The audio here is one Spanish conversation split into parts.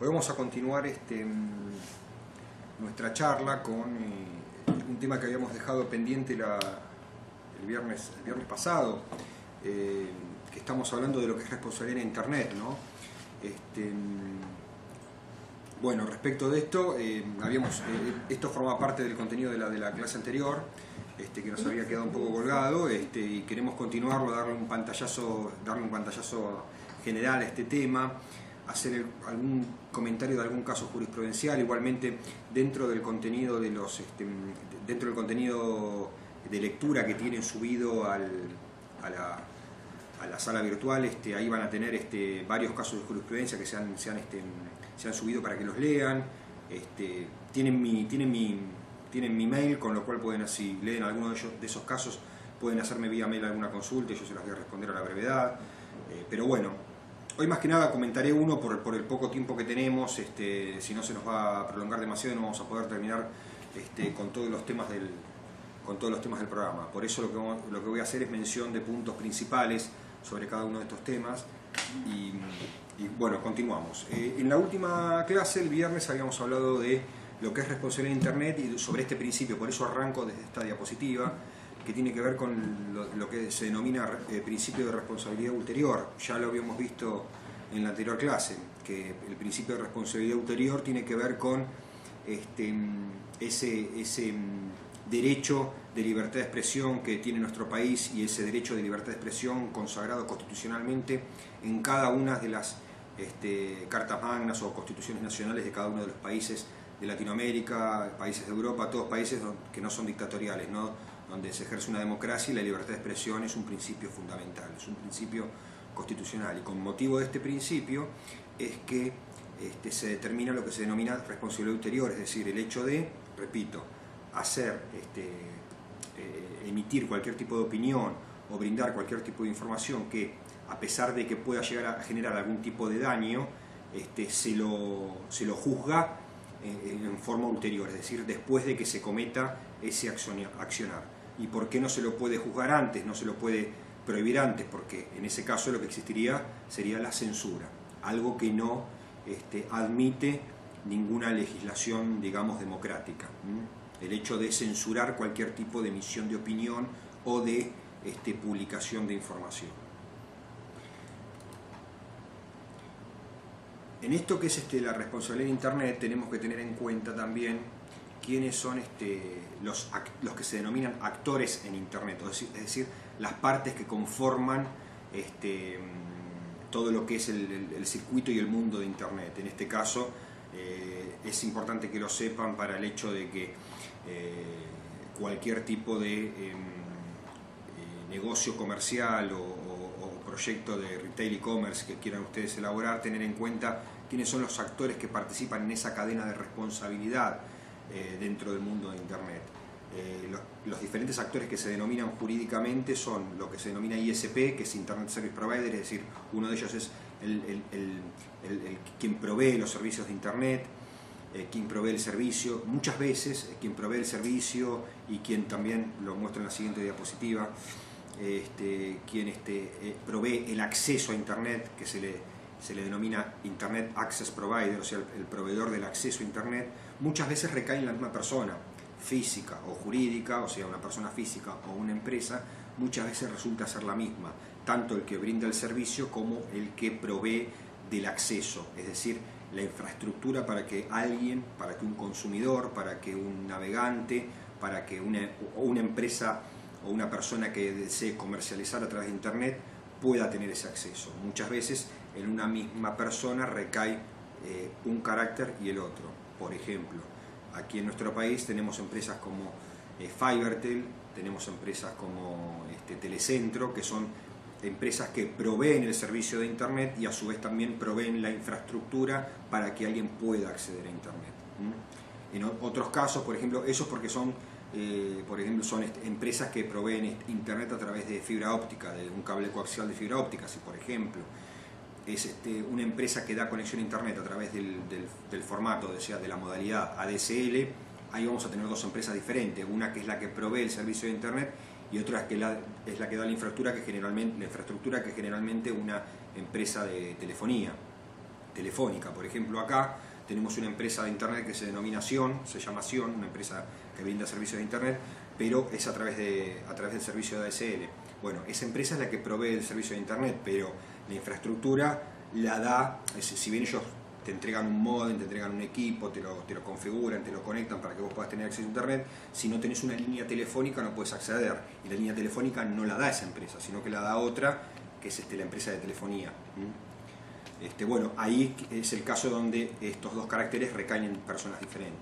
Hoy vamos a continuar nuestra charla con un tema que habíamos dejado pendiente el viernes pasado, que estamos hablando de lo que es responsabilidad en Internet, ¿no? Bueno, respecto de esto, esto forma parte del contenido de la clase anterior, que nos había quedado un poco colgado, y queremos continuarlo, darle un pantallazo general a este tema, hacer algún comentario de algún caso jurisprudencial, igualmente dentro del contenido de lectura que tienen subido a la sala virtual. Ahí van a tener varios casos de jurisprudencia que se han subido para que los lean. Tienen mi mail, con lo cual pueden, si leen alguno de esos casos, pueden hacerme vía mail alguna consulta y yo se las voy a responder a la brevedad. Pero bueno, hoy más que nada comentaré uno por el poco tiempo que tenemos. Si no se nos va a prolongar demasiado, no vamos a poder terminar con todos los temas del programa. Por eso lo que voy a hacer es mención de puntos principales sobre cada uno de estos temas. Y bueno, continuamos. En la última clase, el viernes, habíamos hablado de lo que es responsabilidad en Internet y sobre este principio. Por eso arranco desde esta diapositiva, que tiene que ver con lo que se denomina principio de responsabilidad ulterior. Ya lo habíamos visto en la anterior clase, que el principio de responsabilidad ulterior tiene que ver con ese derecho de libertad de expresión que tiene nuestro país, y ese derecho de libertad de expresión consagrado constitucionalmente en cada una de las cartas magnas o constituciones nacionales de cada uno de los países de Latinoamérica, países de Europa, todos países que no son dictatoriales, ¿no? Donde se ejerce una democracia, y la libertad de expresión es un principio fundamental, es un principio constitucional. Y con motivo de este principio es que se determina lo que se denomina responsabilidad ulterior, es decir, el hecho de, repito, emitir cualquier tipo de opinión o brindar cualquier tipo de información que, a pesar de que pueda llegar a generar algún tipo de daño, se lo juzga en forma ulterior, es decir, después de que se cometa ese accionar. ¿Y por qué no se lo puede juzgar antes, no se lo puede prohibir antes? Porque en ese caso lo que existiría sería la censura, algo que no admite ninguna legislación, digamos, democrática. El hecho de censurar cualquier tipo de emisión de opinión o de publicación de información. En esto que es la responsabilidad en Internet, tenemos que tener en cuenta también quiénes son los que se denominan actores en Internet, es decir, las partes que conforman todo lo que es el circuito y el mundo de Internet. En este caso es importante que lo sepan para el hecho de que cualquier tipo de negocio comercial o proyecto de retail e-commerce que quieran ustedes elaborar, tener en cuenta quiénes son los actores que participan en esa cadena de responsabilidad dentro del mundo de Internet. Los diferentes actores que se denominan jurídicamente son lo que se denomina ISP, que es Internet Service Provider, es decir, uno de ellos es quien provee los servicios de Internet, quien provee el servicio. Muchas veces quien provee el servicio, y quien también lo muestra en la siguiente diapositiva, quien provee el acceso a Internet, que se le denomina Internet Access Provider, o sea, el proveedor del acceso a Internet, muchas veces recae en la misma persona, física o jurídica, o sea, una persona física o una empresa. Muchas veces resulta ser la misma, tanto el que brinda el servicio como el que provee del acceso, es decir, la infraestructura para que un consumidor, para que un navegante, para que una empresa o una persona que desee comercializar a través de Internet pueda tener ese acceso. Muchas veces en una misma persona recae un carácter y el otro. Por ejemplo, aquí en nuestro país tenemos empresas como Fibertel, tenemos empresas como Telecentro, que son empresas que proveen el servicio de Internet y a su vez también proveen la infraestructura para que alguien pueda acceder a Internet. En otros casos, por ejemplo, esos porque son empresas que proveen Internet a través de fibra óptica, de un cable coaxial de fibra óptica. Si, por ejemplo, es una empresa que da conexión a Internet a través del formato, de la modalidad ADSL, ahí vamos a tener dos empresas diferentes, una que es la que provee el servicio de Internet y otra es la que da la infraestructura que generalmente una empresa de telefonía. telefónica. Por ejemplo, acá tenemos una empresa de Internet que se denomina Sion, se llama Sion, una empresa que brinda servicios de Internet, pero es a través del servicio de ADSL. Bueno, esa empresa es la que provee el servicio de Internet, pero la infraestructura la da, si bien ellos te entregan un modem, te entregan un equipo, te lo configuran, te lo conectan para que vos puedas tener acceso a Internet, si no tenés una línea telefónica no puedes acceder. Y la línea telefónica no la da esa empresa, sino que la da otra, que es la empresa de telefonía. Bueno, ahí es el caso donde estos dos caracteres recaen en personas diferentes.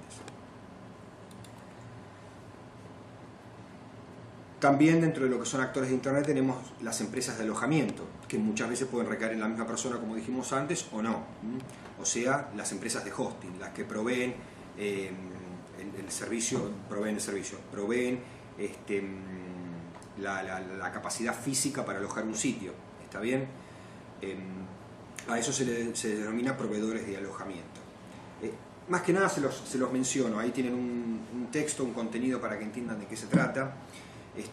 También dentro de lo que son actores de Internet tenemos las empresas de alojamiento, que muchas veces pueden recaer en la misma persona, como dijimos antes, o no. O sea, las empresas de hosting, las que proveen el servicio, proveen la capacidad física para alojar un sitio. ¿Está bien? A eso se denomina proveedores de alojamiento. Más que nada se los menciono, ahí tienen un texto, un contenido para que entiendan de qué se trata.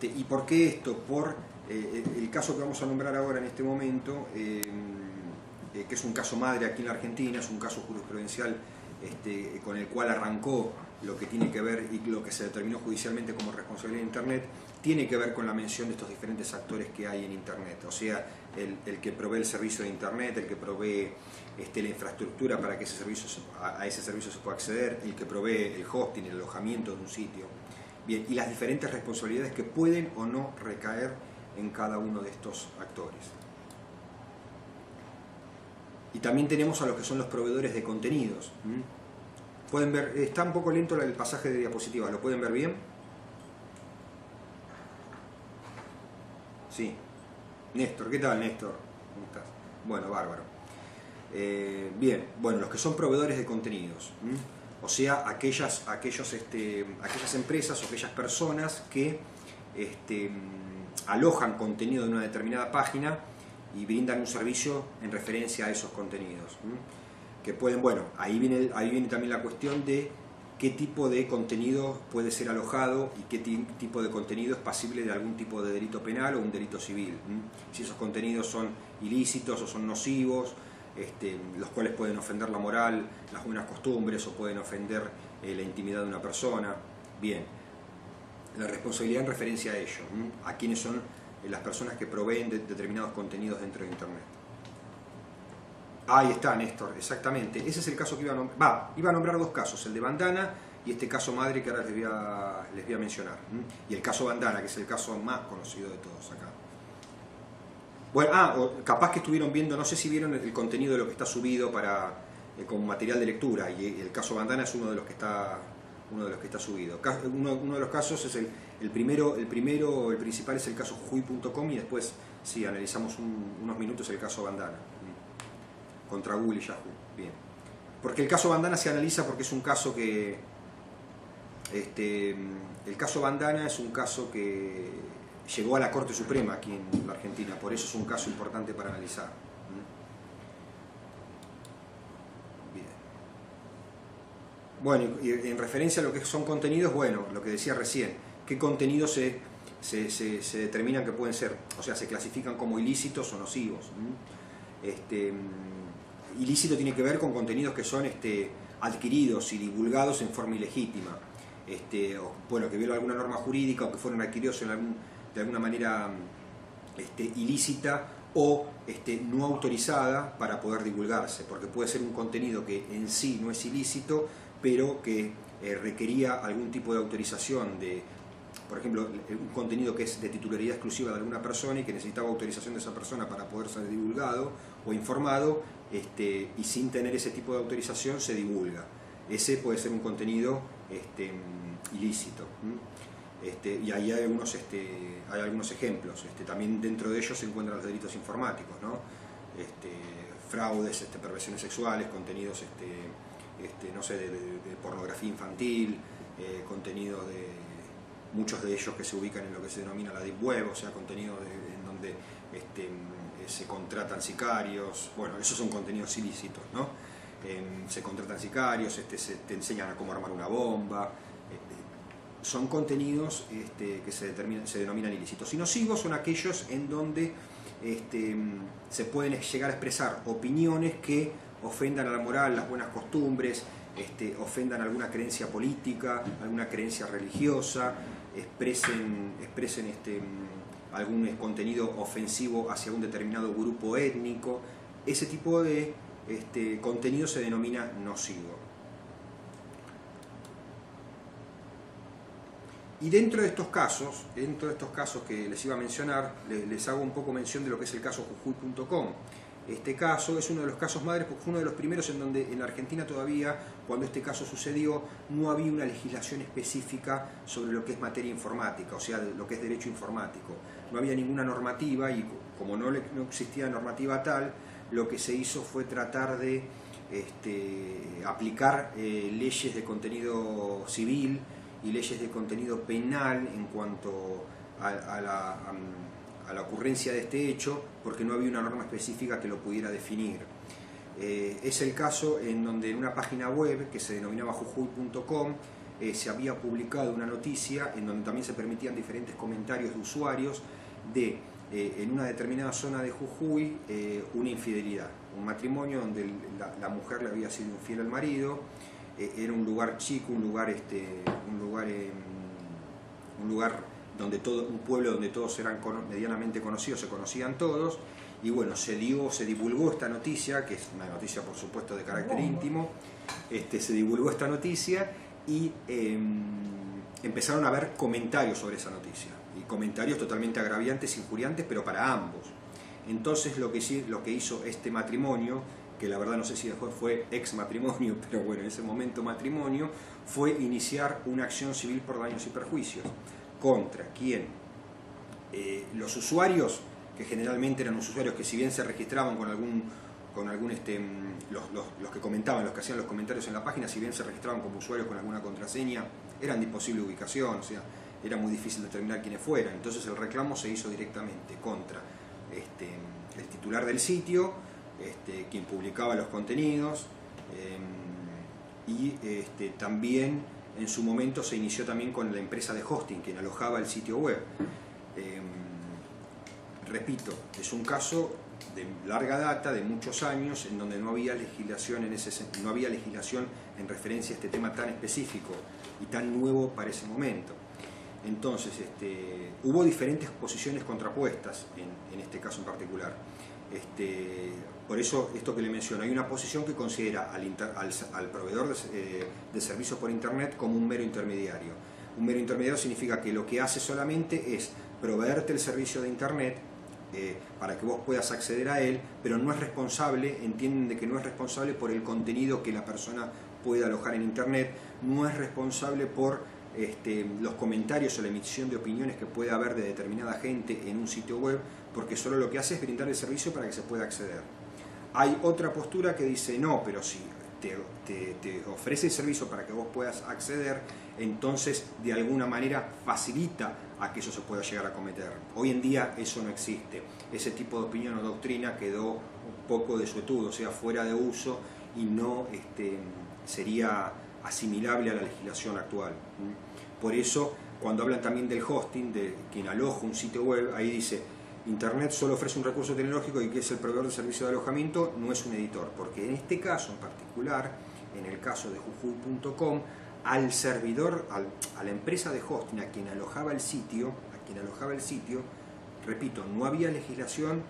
¿Y por qué esto? Por el caso que vamos a nombrar ahora en este momento, que es un caso madre aquí en la Argentina, es un caso jurisprudencial con el cual arrancó lo que tiene que ver y lo que se determinó judicialmente como responsabilidad de Internet, tiene que ver con la mención de estos diferentes actores que hay en Internet, o sea, el que provee el servicio de Internet, el que provee la infraestructura para que a ese servicio se pueda acceder, el que provee el hosting, el alojamiento de un sitio. Bien, y las diferentes responsabilidades que pueden o no recaer en cada uno de estos actores. Y también tenemos a los que son los proveedores de contenidos. Pueden ver, está un poco lento el pasaje de diapositiva, ¿lo pueden ver bien? Sí. Néstor, ¿qué tal, Néstor? ¿Cómo estás? Bueno, bárbaro. Bien, bueno, los que son proveedores de contenidos. O sea, aquellas empresas o aquellas personas que alojan contenido de una determinada página y brindan un servicio en referencia a esos contenidos. Que pueden, bueno, ahí viene también la cuestión de qué tipo de contenido puede ser alojado y qué tipo de contenido es pasible de algún tipo de delito penal o un delito civil. Si esos contenidos son ilícitos o son nocivos, los cuales pueden ofender la moral, las buenas costumbres o pueden ofender la intimidad de una persona. Bien, la responsabilidad en referencia a ello, a quiénes son las personas que proveen determinados contenidos dentro de Internet. Ahí está, Néstor, exactamente. Ese es el caso que iba a nombrar dos casos, el de Bandana y este caso madre que ahora les voy a mencionar. Y el caso Bandana, que es el caso más conocido de todos acá. Bueno, capaz que estuvieron viendo, no sé si vieron el contenido de lo que está subido como material de lectura, y el caso Bandana es uno de los que está subido. Uno de los casos es el principal es el caso Jujuy.com, y después sí analizamos unos minutos el caso Bandana contra Google y Yahoo. Bien. Porque el caso Bandana se analiza porque es un caso que el caso Bandana es un caso que llegó a la Corte Suprema aquí en la Argentina, por eso es un caso importante para analizar. Bien. Bueno, y en referencia a lo que son contenidos, bueno, lo que decía recién, ¿qué contenidos se determinan que pueden ser? O sea, se clasifican como ilícitos o nocivos. Ilícito tiene que ver con contenidos que son adquiridos y divulgados en forma ilegítima, bueno, que violan alguna norma jurídica o que fueron adquiridos de alguna manera ilícita o no autorizada para poder divulgarse, porque puede ser un contenido que en sí no es ilícito, pero que requería algún tipo de autorización por ejemplo, un contenido que es de titularidad exclusiva de alguna persona y que necesitaba autorización de esa persona para poder ser divulgado o informado, y sin tener ese tipo de autorización se divulga. Ese puede ser un contenido ilícito. Y ahí hay algunos ejemplos. También dentro de ellos se encuentran los delitos informáticos, ¿no? Fraudes, perversiones sexuales, contenidos no sé, de pornografía infantil, contenidos muchos de ellos que se ubican en lo que se denomina la Deep Web, o sea, contenidos en donde se contratan sicarios. Bueno, esos son contenidos ilícitos, ¿no? Se contratan sicarios, te enseñan a cómo armar una bomba. Son contenidos que se denominan ilícitos. Y nocivos son aquellos en donde se pueden llegar a expresar opiniones que ofendan a la moral, las buenas costumbres, ofendan alguna creencia política, alguna creencia religiosa, expresen algún contenido ofensivo hacia un determinado grupo étnico. Ese tipo de contenido se denomina nocivo. Y dentro de estos casos que les iba a mencionar, les hago un poco mención de lo que es el caso Jujuy.com. Este caso es uno de los casos madres porque fue uno de los primeros en donde en la Argentina todavía, cuando este caso sucedió, no había una legislación específica sobre lo que es materia informática, o sea, lo que es derecho informático. No había ninguna normativa y como no existía normativa tal, lo que se hizo fue tratar de aplicar leyes de contenido civil y leyes de contenido penal en cuanto a la ocurrencia de este hecho, porque no había una norma específica que lo pudiera definir. Es el caso en donde en una página web que se denominaba Jujuy.com se había publicado una noticia en donde también se permitían diferentes comentarios de usuarios de en una determinada zona de Jujuy una infidelidad, un matrimonio donde la mujer le había sido infiel al marido. Era un lugar chico, un pueblo donde todos eran medianamente conocidos, se conocían todos, y bueno, se divulgó esta noticia, que es una noticia por supuesto de carácter íntimo, se divulgó esta noticia y empezaron a haber comentarios sobre esa noticia, y comentarios totalmente agraviantes, injuriantes, pero para ambos. Entonces lo que hizo este matrimonio, que la verdad no sé si después fue ex matrimonio, pero bueno, en ese momento matrimonio, fue iniciar una acción civil por daños y perjuicios. ¿Contra quién? Los usuarios, que generalmente eran usuarios que si bien se registraban los que comentaban, los que hacían los comentarios en la página, si bien se registraban como usuarios con alguna contraseña, eran de imposible ubicación, o sea, era muy difícil determinar quiénes fueran. Entonces el reclamo se hizo directamente contra el titular del sitio, quien publicaba los contenidos, y también en su momento se inició también con la empresa de hosting, quien alojaba el sitio web. Repito, es un caso de larga data, de muchos años, en donde no había legislación en referencia a este tema tan específico y tan nuevo para ese momento. Entonces, hubo diferentes posiciones contrapuestas en este caso en particular. Por eso, esto que le menciono, hay una posición que considera al proveedor de servicios por Internet como un mero intermediario. Un mero intermediario significa que lo que hace solamente es proveerte el servicio de Internet para que vos puedas acceder a él, pero no es responsable, entienden de que no es responsable por el contenido que la persona puede alojar en Internet, no es responsable por los comentarios o la emisión de opiniones que puede haber de determinada gente en un sitio web, porque solo lo que hace es brindar el servicio para que se pueda acceder. Hay otra postura que dice, no, pero si te ofrece el servicio para que vos puedas acceder, entonces de alguna manera facilita a que eso se pueda llegar a cometer. Hoy en día eso no existe. Ese tipo de opinión o doctrina quedó un poco desuetudo, o sea, fuera de uso, y no sería asimilable a la legislación actual. Por eso, cuando hablan también del hosting, de quien aloja un sitio web, ahí dice, Internet solo ofrece un recurso tecnológico y que es el proveedor de servicio de alojamiento, no es un editor, porque en este caso en particular, en el caso de Jujuy.com, al servidor, a la empresa de hosting, a quien alojaba el sitio, repito, no había legislación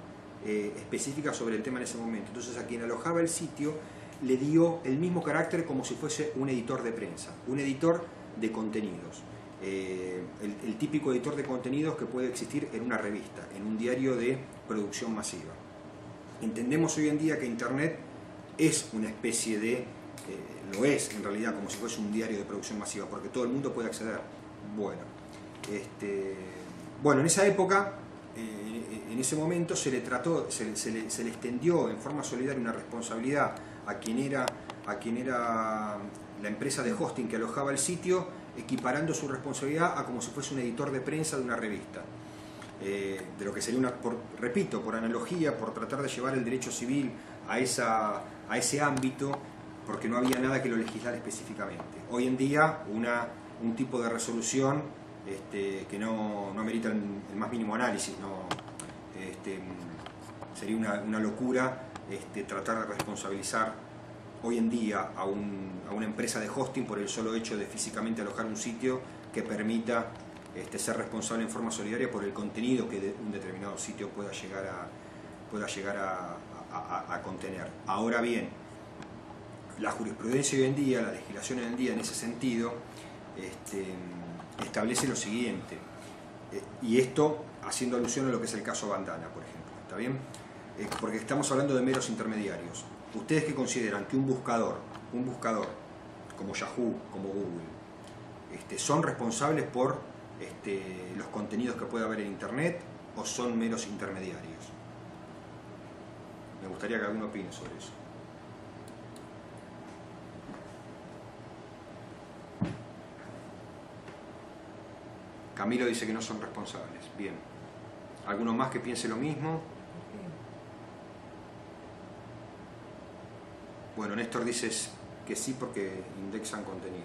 específica sobre el tema en ese momento. Entonces a quien alojaba el sitio le dio el mismo carácter como si fuese un editor de prensa, un editor de contenidos. El típico editor de contenidos que puede existir en una revista, en un diario de producción masiva. Entendemos hoy en día que Internet es una especie de, lo es en realidad como si fuese un diario de producción masiva, porque todo el mundo puede acceder. Bueno, en esa época, en ese momento se le extendió en forma solidaria una responsabilidad a quien era la empresa de hosting que alojaba el sitio, equiparando su responsabilidad a como si fuese un editor de prensa de una revista. De lo que sería repito, por analogía, por tratar de llevar el derecho civil a ese ámbito, porque no había nada que lo legislara específicamente. Hoy en día, un tipo de resolución que no amerita el más mínimo análisis, sería una locura tratar de responsabilizar hoy en día a una empresa de hosting por el solo hecho de físicamente alojar un sitio que permita ser responsable en forma solidaria por el contenido que un determinado sitio pueda llegar a contener. Ahora bien, la jurisprudencia hoy en día, la legislación hoy en día en ese sentido, establece lo siguiente, y esto haciendo alusión a lo que es el caso Bandana, por ejemplo, ¿está bien? Porque estamos hablando de meros intermediarios. ¿Ustedes qué consideran? Que un buscador como Yahoo, como Google, son responsables por los contenidos que puede haber en Internet o son meros intermediarios? Me gustaría que alguno opine sobre eso. Camilo dice que no son responsables. Bien. ¿Alguno más que piense lo mismo? Bueno, Néstor dice que sí porque indexan contenido.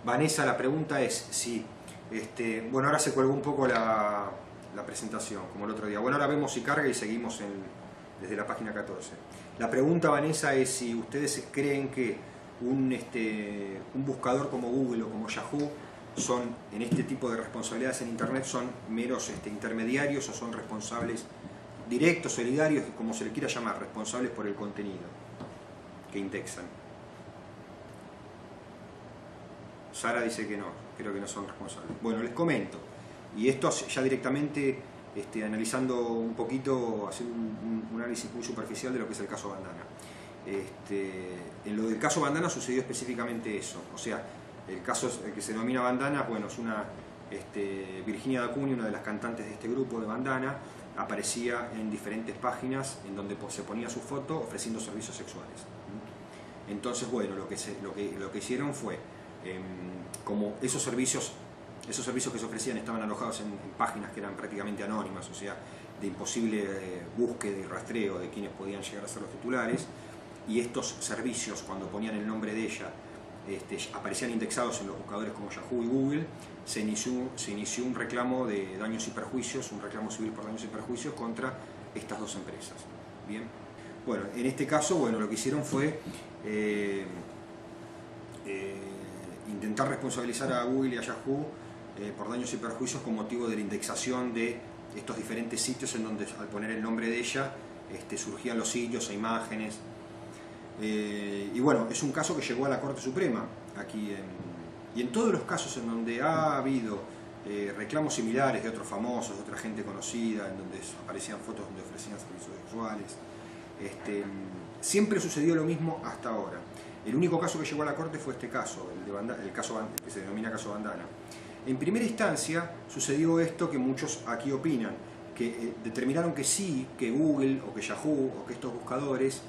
Vanessa, la pregunta es si... bueno, ahora se colgó un poco la presentación, como el otro día. Bueno, ahora vemos si carga y seguimos desde la página 14. La pregunta, Vanessa, es si ustedes creen que un buscador como Google o como Yahoo son, en este tipo de responsabilidades en Internet, son meros intermediarios o son responsables directos, solidarios, como se le quiera llamar, responsables por el contenido que indexan. Sara dice que no, creo que no son responsables. Bueno, les comento, y esto ya directamente analizando un poquito, hacer un análisis muy superficial de lo que es el caso Bandana. En lo del caso Bandana sucedió específicamente eso, o sea, el caso que se denomina Bandana, bueno, es una Virginia Dacuni, una de las cantantes de este grupo de Bandana, aparecía en diferentes páginas en donde se ponía su foto ofreciendo servicios sexuales. Entonces, bueno, lo que hicieron fue, como esos servicios que se ofrecían estaban alojados en páginas que eran prácticamente anónimas, o sea, de imposible búsqueda y rastreo de quienes podían llegar a ser los titulares, y estos servicios, cuando ponían el nombre de ella, aparecían indexados en los buscadores como Yahoo y Google, se inició un reclamo de daños y perjuicios, un reclamo civil por daños y perjuicios contra estas dos empresas. Bien. Bueno, en este caso, bueno, lo que hicieron fue intentar responsabilizar a Google y a Yahoo por daños y perjuicios con motivo de la indexación de estos diferentes sitios en donde al poner el nombre de ella surgían los sitios e imágenes. Y bueno, es un caso que llegó a la Corte Suprema aquí y en todos los casos en donde ha habido reclamos similares de otros famosos, de otra gente conocida, en donde aparecían fotos donde ofrecían servicios sexuales, siempre sucedió lo mismo hasta ahora. El único caso que llegó a la Corte fue este caso, el caso que se denomina caso Bandana. En primera instancia sucedió esto que muchos aquí opinan, que determinaron que sí, que Google o que Yahoo o que estos buscadores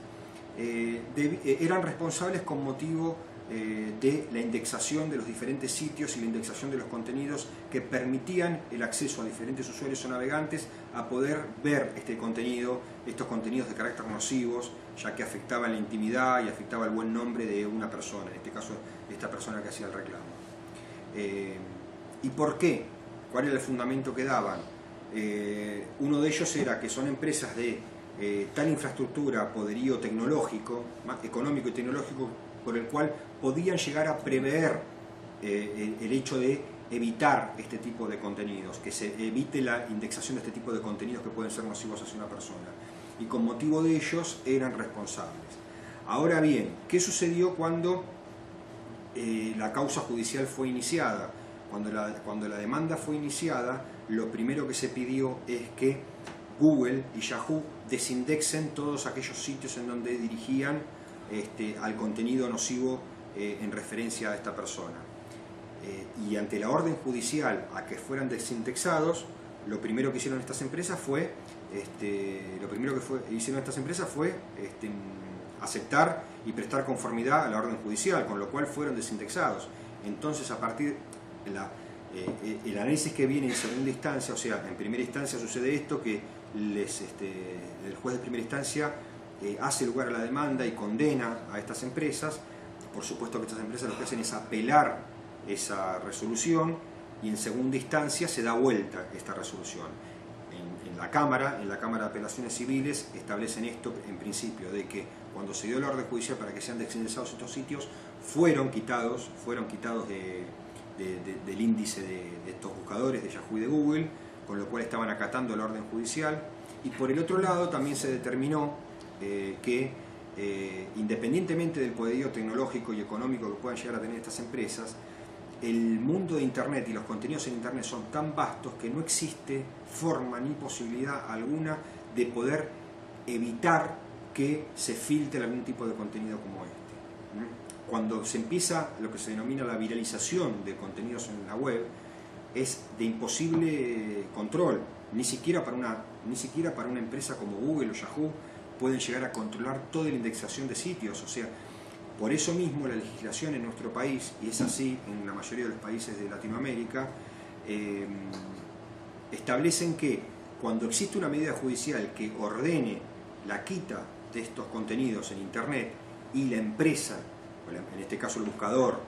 eran responsables con motivo de la indexación de los diferentes sitios y la indexación de los contenidos que permitían el acceso a diferentes usuarios o navegantes a poder ver estos contenidos de carácter nocivos, ya que afectaban la intimidad y afectaba el buen nombre de una persona, en este caso esta persona que hacía el reclamo. ¿Y por qué? ¿Cuál era el fundamento que daban? Uno de ellos era que son empresas de tal infraestructura, poderío tecnológico, económico y tecnológico, por el cual podían llegar a prever el hecho de evitar este tipo de contenidos, que se evite la indexación de este tipo de contenidos que pueden ser nocivos hacia una persona. Y con motivo de ellos eran responsables. Ahora bien, ¿qué sucedió cuando la causa judicial fue iniciada? Cuando la demanda fue iniciada, lo primero que se pidió es que Google y Yahoo desindexen todos aquellos sitios en donde dirigían al contenido nocivo en referencia a esta persona. Y ante la orden judicial a que fueran desindexados, lo primero que hicieron estas empresas fue aceptar y prestar conformidad a la orden judicial, con lo cual fueron desindexados. Entonces, a partir de el análisis que viene en segunda instancia, o sea, en primera instancia sucede esto, que el juez de primera instancia hace lugar a la demanda y condena a estas empresas. Por supuesto que estas empresas lo que hacen es apelar esa resolución y en segunda instancia se da vuelta esta resolución. En la Cámara de Apelaciones Civiles establecen esto en principio, de que cuando se dio la orden judicial para que sean desindexados estos sitios, fueron quitados del índice de estos buscadores de Yahoo y de Google, con lo cual estaban acatando la orden judicial. Y por el otro lado también se determinó que independientemente del poderío tecnológico y económico que puedan llegar a tener estas empresas, el mundo de Internet y los contenidos en Internet son tan vastos que no existe forma ni posibilidad alguna de poder evitar que se filtre algún tipo de contenido como este. Cuando se empieza lo que se denomina la viralización de contenidos en la web, es de imposible control. Ni siquiera para una empresa como Google o Yahoo pueden llegar a controlar toda la indexación de sitios. O sea, por eso mismo la legislación en nuestro país, y es así en la mayoría de los países de Latinoamérica, establecen que cuando existe una medida judicial que ordene la quita de estos contenidos en Internet y la empresa, en este caso el buscador,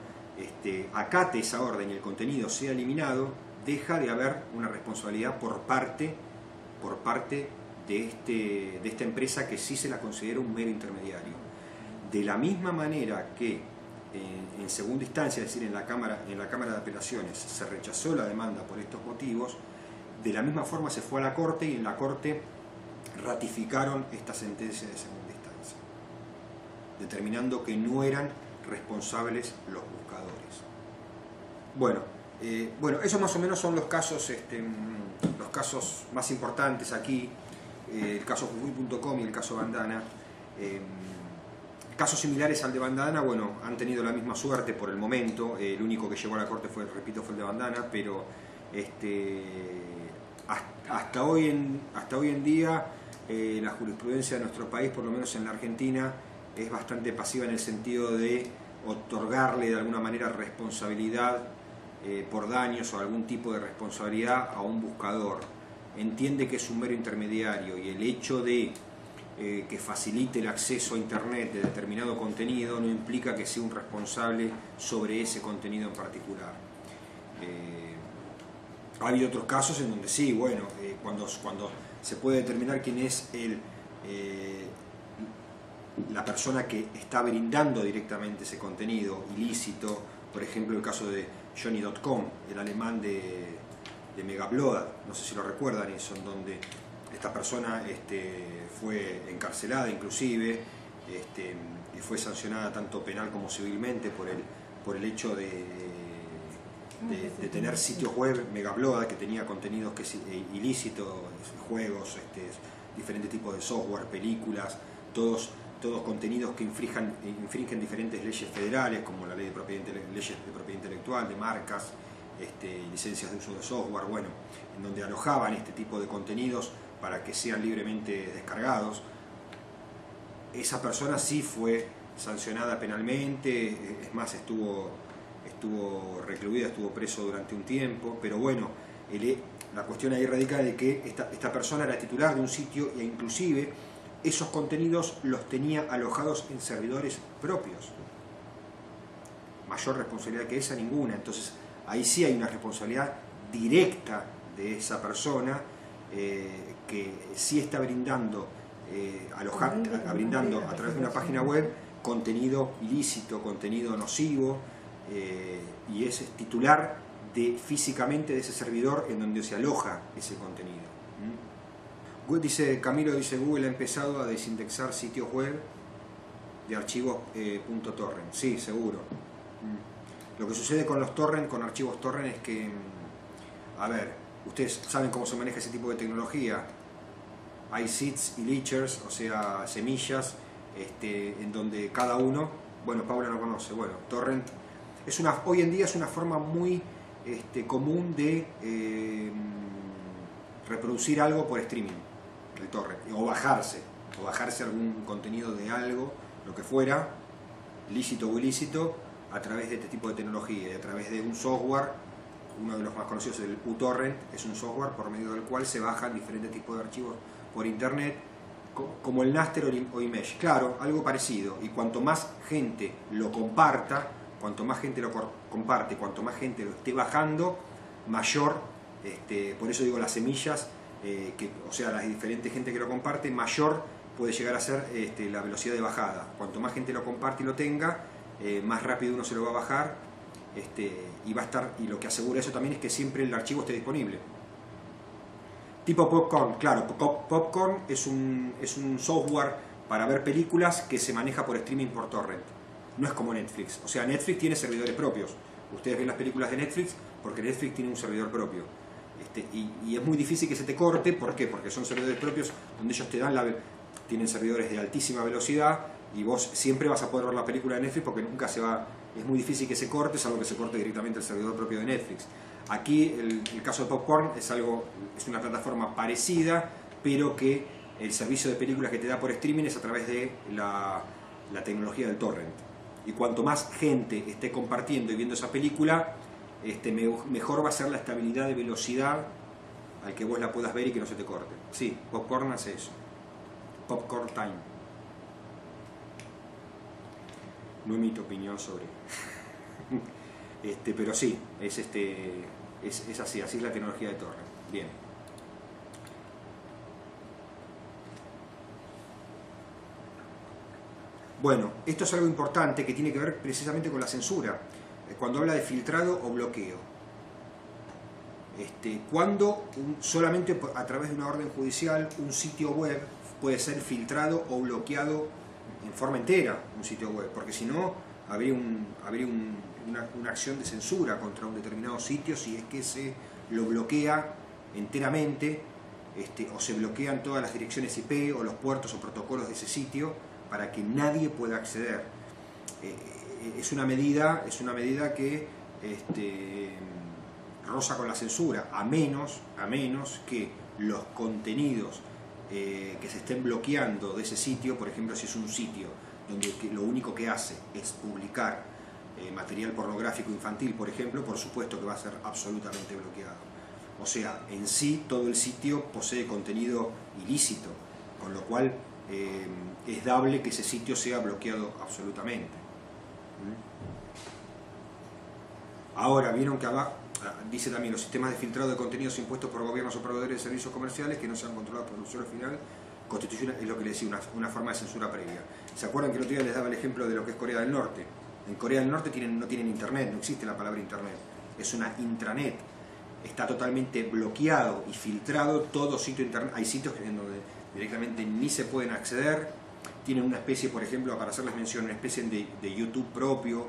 acate esa orden y el contenido sea eliminado, deja de haber una responsabilidad por parte de esta empresa, que sí se la considera un mero intermediario. De la misma manera que en segunda instancia, es decir, en la Cámara de Apelaciones, se rechazó la demanda por estos motivos, de la misma forma se fue a la Corte y en la Corte ratificaron esta sentencia de segunda instancia, determinando que no eran responsables los buscadores. Bueno, esos más o menos son los casos más importantes aquí, el caso Jujuy.com y el caso Bandana. Casos similares al de Bandana, bueno, han tenido la misma suerte por el momento. El único que llegó a la Corte fue el de Bandana, pero hasta hoy en día la jurisprudencia de nuestro país, por lo menos en la Argentina, es bastante pasiva en el sentido de otorgarle de alguna manera responsabilidad por daños o algún tipo de responsabilidad a un buscador. Entiende que es un mero intermediario, y el hecho de que facilite el acceso a Internet de determinado contenido no implica que sea un responsable sobre ese contenido en particular. Ha habido otros casos en donde sí, bueno, cuando se puede determinar quién es la persona que está brindando directamente ese contenido ilícito, por ejemplo el caso de Johnny.com, el alemán de Megabload, no sé si lo recuerdan eso, en donde esta persona fue encarcelada inclusive, y fue sancionada tanto penal como civilmente por el hecho de tener sitios web, Megabload, que tenía contenidos ilícitos, juegos, diferentes tipos de software, películas, todos contenidos que infringen diferentes leyes federales, como la ley de leyes de propiedad intelectual, de marcas, licencias de uso de software, bueno, en donde alojaban este tipo de contenidos para que sean libremente descargados. Esa persona sí fue sancionada penalmente, es más, estuvo recluida, estuvo preso durante un tiempo, pero bueno, la cuestión ahí radica de que esta persona era titular de un sitio e inclusive esos contenidos los tenía alojados en servidores propios. Mayor responsabilidad que esa, ninguna. Entonces ahí sí hay una responsabilidad directa de esa persona, que sí está brindando a través de una página web contenido ilícito, contenido nocivo, y es titular físicamente de ese servidor en donde se aloja ese contenido. Camilo dice, Google ha empezado a desindexar sitios web de archivos .torrent. Sí, seguro. Lo que sucede con los torrent, con archivos torrent, es que, a ver, ustedes saben cómo se maneja ese tipo de tecnología. Hay seeds y leechers, o sea, semillas, en donde cada uno, bueno, Paula no conoce, bueno, torrent, hoy en día es una forma muy común de reproducir algo por streaming, el torrent, o bajarse algún contenido de algo, lo que fuera, lícito o ilícito, a través de este tipo de tecnología, y a través de un software. Uno de los más conocidos es el uTorrent, es un software por medio del cual se bajan diferentes tipos de archivos por internet, como el Napster o Image. Claro, algo parecido, y cuanto más gente lo comparta, cuanto más gente lo esté bajando, mayor, por eso digo las semillas, o sea, la diferente gente que lo comparte, mayor puede llegar a ser la velocidad de bajada. Cuanto más gente lo comparte y lo tenga, más rápido uno se lo va a bajar, y va a estar, y lo que asegura eso también es que siempre el archivo esté disponible. Tipo Popcorn, claro, Popcorn es un software para ver películas que se maneja por streaming por torrent. No es como Netflix. O sea, Netflix tiene servidores propios. Ustedes ven las películas de Netflix porque Netflix tiene un servidor propio. Y es muy difícil que se te corte. ¿Por qué? Porque son servidores propios donde ellos te dan tienen servidores de altísima velocidad y vos siempre vas a poder ver la película de Netflix porque nunca se va. Es muy difícil que se corte, salvo que se corte directamente el servidor propio de Netflix. Aquí el caso de Popcorn es una plataforma parecida, pero que el servicio de películas que te da por streaming es a través de la tecnología del torrent. Y cuanto más gente esté compartiendo y viendo esa película, mejor va a ser la estabilidad de velocidad al que vos la puedas ver y que no se te corte. Sí, Popcorn hace eso. Popcorn Time. No emito opinión sobre pero sí, es así es la tecnología de torrent. Bien. Bueno, esto es algo importante que tiene que ver precisamente con la censura, cuando habla de filtrado o bloqueo. Cuando solamente a través de una orden judicial un sitio web puede ser filtrado o bloqueado en forma entera, un sitio web, porque si no habría una acción de censura contra un determinado sitio si es que se lo bloquea enteramente, o se bloquean todas las direcciones IP o los puertos o protocolos de ese sitio para que nadie pueda acceder. Es una medida que roza con la censura, a menos que los contenidos que se estén bloqueando de ese sitio, por ejemplo, si es un sitio donde lo único que hace es publicar material pornográfico infantil, por ejemplo, por supuesto que va a ser absolutamente bloqueado. O sea, en sí todo el sitio posee contenido ilícito, con lo cual es dable que ese sitio sea bloqueado absolutamente. Ahora, vieron que dice también los sistemas de filtrado de contenidos impuestos por gobiernos o proveedores de servicios comerciales que no sean controlados por el usuario final constituye, es lo que les decía, una forma de censura previa. ¿Se acuerdan que el otro día les daba el ejemplo de lo que es Corea del Norte? En Corea del Norte no tienen internet, no existe la palabra internet, es una intranet. Está totalmente bloqueado y filtrado todo sitio internet. Hay sitios en donde directamente ni se pueden acceder. Tienen una especie, por ejemplo, para hacerles mención, una especie de YouTube propio,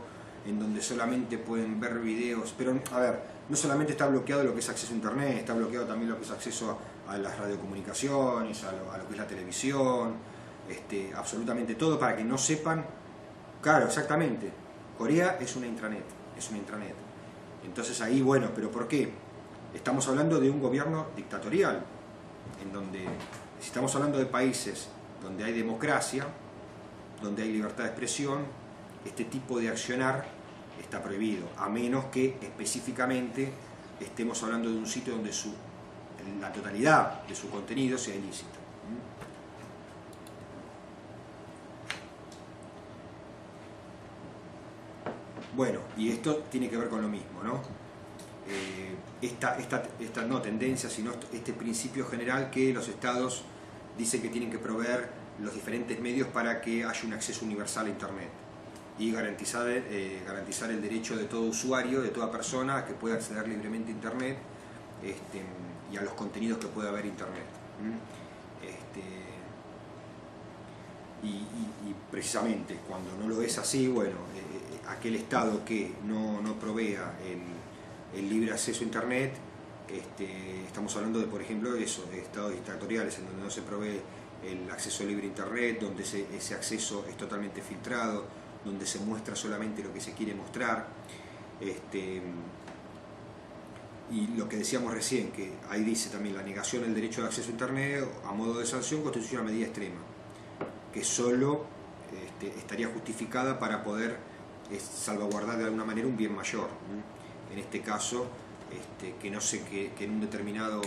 en donde solamente pueden ver videos. Pero, a ver, no solamente está bloqueado lo que es acceso a internet, está bloqueado también lo que es acceso a las radiocomunicaciones, a lo que es la televisión, absolutamente todo, para que no sepan. Claro, exactamente. Corea es una intranet. Entonces ahí, bueno, ¿pero por qué? Estamos hablando de un gobierno dictatorial, en donde, si estamos hablando de países donde hay democracia, donde hay libertad de expresión, este tipo de accionar está prohibido, a menos que específicamente estemos hablando de un sitio donde la totalidad de su contenido sea ilícito. Bueno, y esto tiene que ver con lo mismo, ¿no? Esta no tendencia, sino este principio general que los estados dicen que tienen que proveer los diferentes medios para que haya un acceso universal a Internet y garantizar el derecho de todo usuario, de toda persona, a que pueda acceder libremente a Internet y a los contenidos que pueda haber Internet. Y precisamente cuando no lo es así, bueno, aquel Estado que no provea el libre acceso a Internet, estamos hablando de, por ejemplo, de estados dictatoriales en donde no se provee el acceso libre a Internet, donde ese acceso es totalmente filtrado, donde se muestra solamente lo que se quiere mostrar. Y lo que decíamos recién, que ahí dice también la negación del derecho de acceso a Internet a modo de sanción constituye una medida extrema, que solo estaría justificada para poder salvaguardar de alguna manera un bien mayor. En este caso, que en un determinado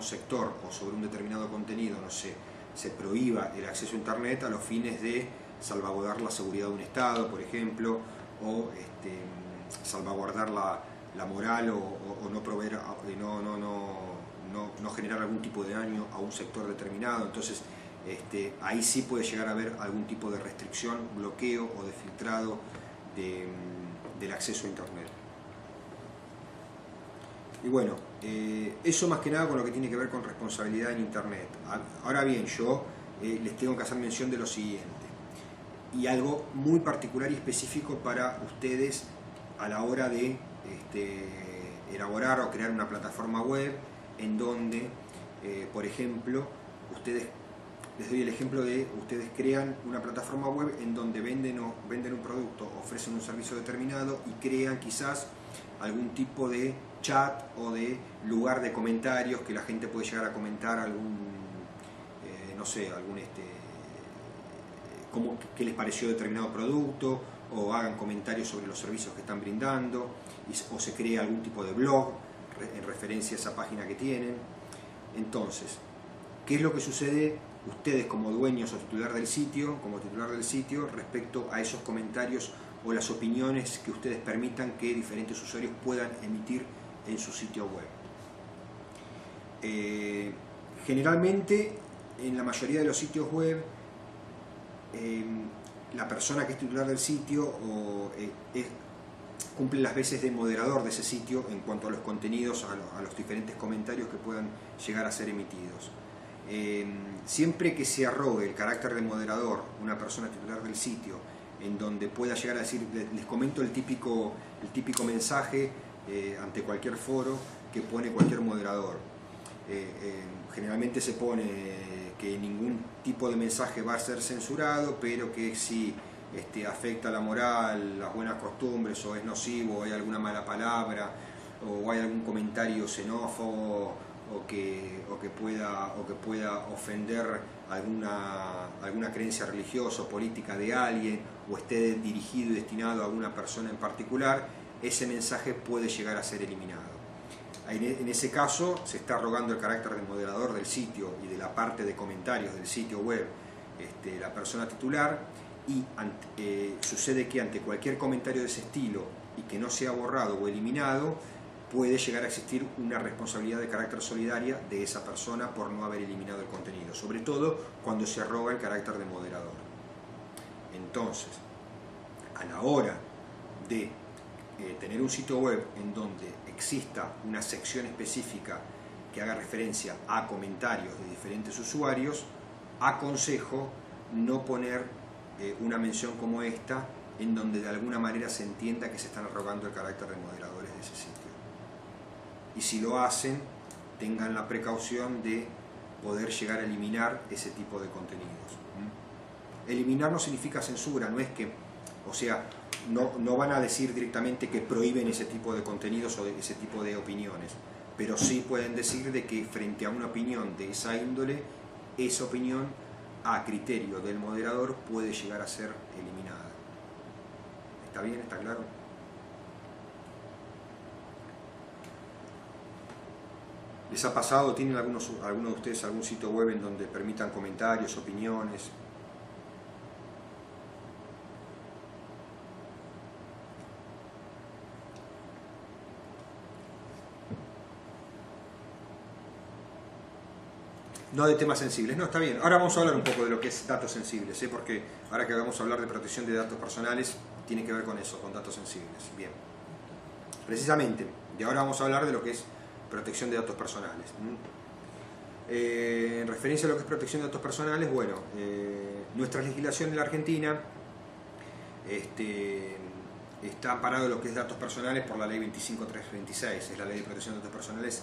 sector o sobre un determinado contenido se prohíba el acceso a Internet a los fines de salvaguardar la seguridad de un Estado, por ejemplo, o salvaguardar la moral o no proveer, no generar algún tipo de daño a un sector determinado. Entonces ahí sí puede llegar a haber algún tipo de restricción, bloqueo o de filtrado del acceso a Internet. Y bueno, eso más que nada con lo que tiene que ver con responsabilidad en Internet. Ahora bien, yo les tengo que hacer mención de lo siguiente, y algo muy particular y específico para ustedes a la hora de elaborar o crear una plataforma web en donde, por ejemplo, les doy el ejemplo de ustedes crean una plataforma web en donde venden un producto, ofrecen un servicio determinado y crean quizás algún tipo de chat o de lugar de comentarios que la gente puede llegar a comentar algún, no sé, qué les pareció determinado producto, o hagan comentarios sobre los servicios que están brindando, o se cree algún tipo de blog en referencia a esa página que tienen. Entonces, ¿qué es lo que sucede ustedes como dueños o titular del sitio, respecto a esos comentarios o las opiniones que ustedes permitan que diferentes usuarios puedan emitir en su sitio web? Generalmente, en la mayoría de los sitios web, la persona que es titular del sitio cumple las veces de moderador de ese sitio en cuanto a los contenidos, a los diferentes comentarios que puedan llegar a ser emitidos. Siempre que se arrogue el carácter de moderador una persona titular del sitio, en donde pueda llegar a decir, les comento el típico mensaje ante cualquier foro que pone cualquier moderador. Generalmente se pone que ningún tipo de mensaje va a ser censurado, pero que si afecta la moral, las buenas costumbres, o es nocivo, o hay alguna mala palabra, o hay algún comentario xenófobo, o que pueda ofender alguna creencia religiosa o política de alguien, o esté dirigido y destinado a alguna persona en particular, ese mensaje puede llegar a ser eliminado. En ese caso se está arrogando el carácter de moderador del sitio y de la parte de comentarios del sitio web la persona titular, y sucede que ante cualquier comentario de ese estilo y que no sea borrado o eliminado, puede llegar a existir una responsabilidad de carácter solidaria de esa persona por no haber eliminado el contenido, sobre todo cuando se arroga el carácter de moderador. Entonces, a la hora de tener un sitio web en donde exista una sección específica que haga referencia a comentarios de diferentes usuarios, aconsejo no poner una mención como esta en donde de alguna manera se entienda que se están arrogando el carácter de moderadores de ese sitio. Y si lo hacen, tengan la precaución de poder llegar a eliminar ese tipo de contenidos. Eliminar no significa censura, no es que, o sea, no van a decir directamente que prohíben ese tipo de contenidos o de ese tipo de opiniones, pero sí pueden decir de que frente a una opinión de esa índole, esa opinión a criterio del moderador puede llegar a ser eliminada. ¿Está bien? ¿Está claro? ¿Les ha pasado? ¿Tienen algunos de ustedes algún sitio web en donde permitan comentarios, opiniones? No de temas sensibles, no, está bien. Ahora vamos a hablar un poco de lo que es datos sensibles, porque ahora que vamos a hablar de protección de datos personales, tiene que ver con eso, con datos sensibles. Bien. Precisamente, y ahora vamos a hablar de lo que es protección de datos personales. En referencia a lo que es protección de datos personales, bueno, nuestra legislación en la Argentina está amparado en lo que es datos personales por la ley 25326, es la ley de protección de datos personales